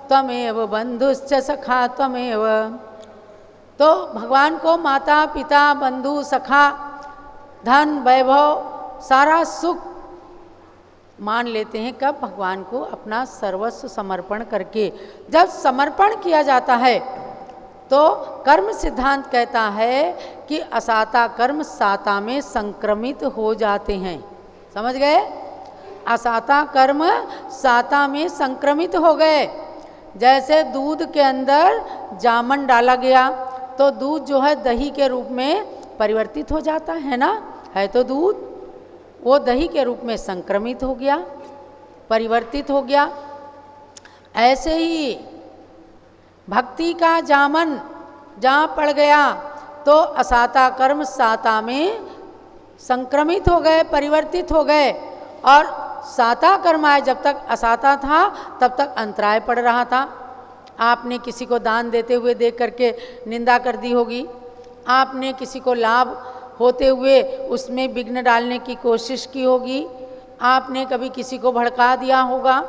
त्वमेव बंधुश्च सखा त्वमेव, तो भगवान को माता पिता बंधु सखा धन वैभव सारा सुख मान लेते हैं। कब? भगवान को अपना सर्वस्व समर्पण करके। जब समर्पण किया जाता है तो कर्म सिद्धांत कहता है कि असाता कर्म साता में संक्रमित हो जाते हैं। समझ गए? असाता कर्म साता में संक्रमित हो गए। जैसे दूध के अंदर जामन डाला गया तो दूध जो है दही के रूप में परिवर्तित हो जाता है ना, है तो दूध, वो दही के रूप में संक्रमित हो गया, परिवर्तित हो गया। ऐसे ही भक्ति का जामन जहाँ पड़ गया तो असाता कर्म साता में संक्रमित हो गए, परिवर्तित हो गए, और साता कर्म आए। जब तक असाता था तब तक अंतराय पड़ रहा था। आपने किसी को दान देते हुए देख करके निंदा कर दी होगी, आपने किसी को लाभ होते हुए उसमें विघ्न डालने की कोशिश की होगी, आपने कभी किसी को भड़का दिया होगा,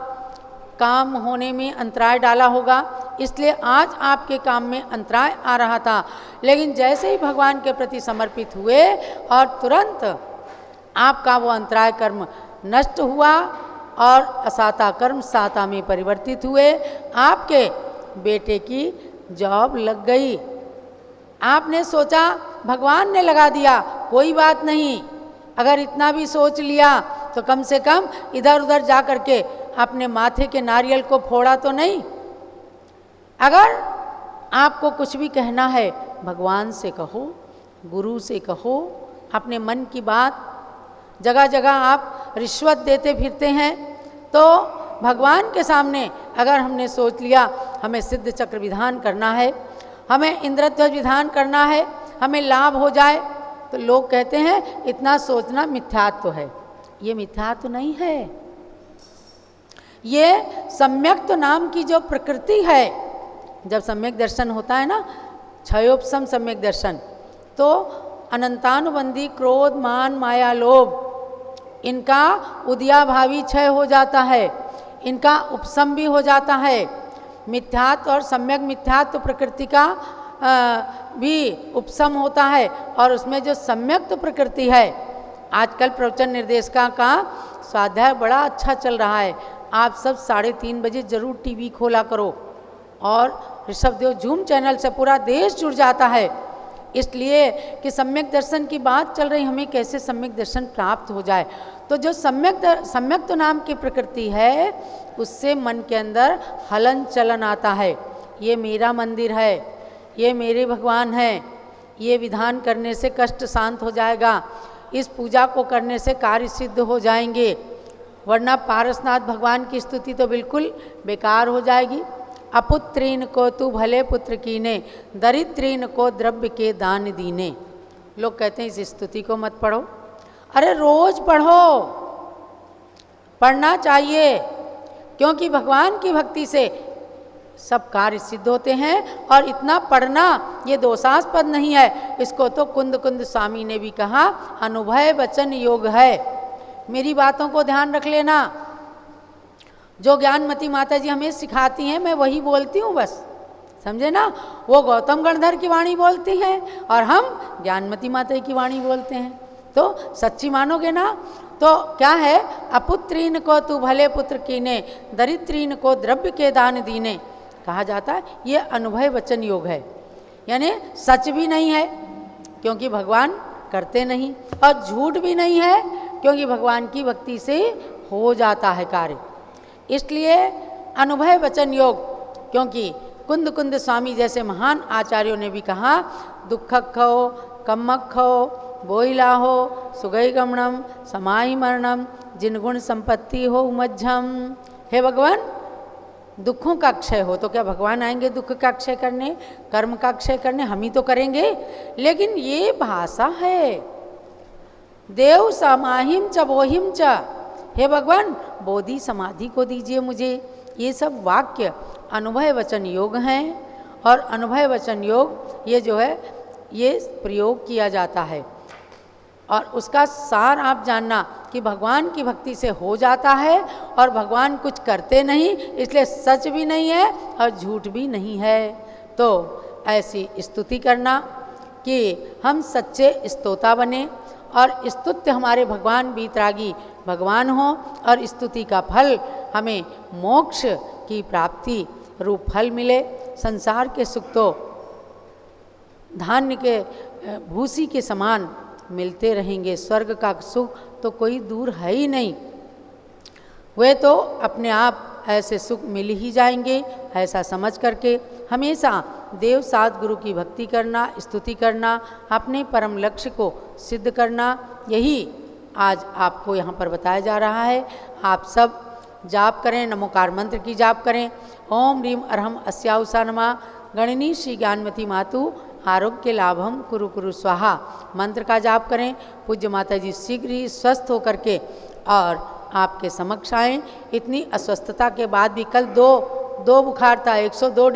काम होने में अंतराय डाला होगा, इसलिए आज आपके काम में अंतराय आ रहा था। लेकिन जैसे ही भगवान के प्रति समर्पित हुए और तुरंत आपका वो अंतराय कर्म नष्ट हुआ और असाता कर्म साता में परिवर्तित हुए। आपके बेटे की जॉब लग गई। आपने सोचा भगवान ने लगा दिया, कोई बात नहीं, अगर इतना भी सोच लिया तो कम से कम इधर उधर जा कर के अपने माथे के नारियल को फोड़ा तो नहीं। अगर आपको कुछ भी कहना है भगवान से कहो, गुरु से कहो, अपने मन की बात। जगह जगह आप रिश्वत देते फिरते हैं, तो भगवान के सामने अगर हमने सोच लिया हमें सिद्ध चक्र विधान करना है, हमें इंद्रध्वज विधान करना है, हमें लाभ हो जाए, तो लोग कहते हैं इतना सोचना मिथ्यात्व है। ये मिथ्यात्व नहीं है, ये सम्यक्त नाम की जो प्रकृति है जब सम्यक दर्शन होता है ना, क्षयोपशम सम्यक दर्शन, तो अनंतानुबंधी क्रोध मान माया लोभ इनका उदयाभावी क्षय हो जाता है, इनका उपशम भी हो जाता है। मिथ्यात्व और सम्यक मिथ्यात्व प्रकृति का भी उपशम होता है, और उसमें जो सम्यक प्रकृति है, आजकल प्रवचन निर्देशिका का स्वाध्याय बड़ा अच्छा चल रहा है। आप सब 3:30 बजे जरूर टीवी खोला करो, और ऋषभदेव झूम चैनल से पूरा देश जुड़ जाता है, इसलिए कि सम्यक दर्शन की बात चल रही, हमें कैसे सम्यक दर्शन प्राप्त हो जाए। तो जो सम्यक तो नाम की प्रकृति है, उससे मन के अंदर हलन चलन आता है। ये मेरा मंदिर है, ये मेरे भगवान हैं, ये विधान करने से कष्ट शांत हो जाएगा, इस पूजा को करने से कार्य सिद्ध हो जाएंगे, वरना पारसनाथ भगवान की स्तुति तो बिल्कुल बेकार हो जाएगी। अपुत्रीन को तू भले पुत्र कीने, दरिद्रीन को द्रव्य के दान दीने। लोग कहते हैं इस स्तुति को मत पढ़ो। अरे रोज पढ़ो, पढ़ना चाहिए, क्योंकि भगवान की भक्ति से सब कार्य सिद्ध होते हैं। और इतना पढ़ना ये दोषास्पद नहीं है, इसको तो कुंद कुंद स्वामी ने भी कहा अनुभव वचन योग है। मेरी बातों को ध्यान रख लेना, जो ज्ञानमती माता जी हमें सिखाती हैं मैं वही बोलती हूँ बस, समझे ना। वो गौतम गणधर की वाणी बोलती हैं और हम ज्ञानमती माता की वाणी बोलते हैं, तो सच्ची मानोगे ना। तो क्या है, अपुत्रीन को तू भले पुत्र कीने, दरिद्रीन को द्रव्य के दान दीने, कहा जाता है ये अनुभव वचन योग है। यानी सच भी नहीं है क्योंकि भगवान करते नहीं, और झूठ भी नहीं है क्योंकि भगवान की भक्ति से हो जाता है कार्य। इसलिए अनुभव वचन योग, क्योंकि कुंद कुंद स्वामी जैसे महान आचार्यों ने भी कहा दुख खो कम्मक खो बोइला हो सुगई गमनम समाई मरणम जिन गुण संपत्ति हो उमज्झम। हे भगवान, दुखों का क्षय हो तो क्या भगवान आएंगे दुख का क्षय करने, कर्म का क्षय करने? हम ही तो करेंगे। लेकिन ये भाषा है देव समाहिम च बोहिम च, हे भगवान बोधि समाधि को दीजिए मुझे। ये सब वाक्य अनुभव वचन योग हैं, और अनुभव वचन योग ये जो है ये प्रयोग किया जाता है, और उसका सार आप जानना कि भगवान की भक्ति से हो जाता है, और भगवान कुछ करते नहीं, इसलिए सच भी नहीं है और झूठ भी नहीं है। तो ऐसी स्तुति करना कि हम सच्चे स्तोता बने, और स्तुत्य हमारे भगवान बीतरागी भगवान हो, और स्तुति का फल हमें मोक्ष की प्राप्ति रूप फल मिले। संसार के सुख तो धान्य के भूसी के समान मिलते रहेंगे, स्वर्ग का सुख तो कोई दूर है ही नहीं, वे तो अपने आप ऐसे सुख मिल ही जाएंगे। ऐसा समझ करके हमेशा देव साध गुरु की भक्ति करना, स्तुति करना, अपने परम लक्ष्य को सिद्ध करना, यही आज आपको यहाँ पर बताया जा रहा है। आप सब जाप करें, नमोकार मंत्र की जाप करें। ओम ह्रीम अरहम अस्याउषा नमः गणनी श्री ज्ञानमती मातु आरोग्य लाभम कुरु कुरु स्वाहा मंत्र का जाप करें। पूज्य माता जी शीघ्र ही स्वस्थ होकर के और आपके समक्ष आएँ। इतनी अस्वस्थता के बाद भी कल दो बुखार था, 102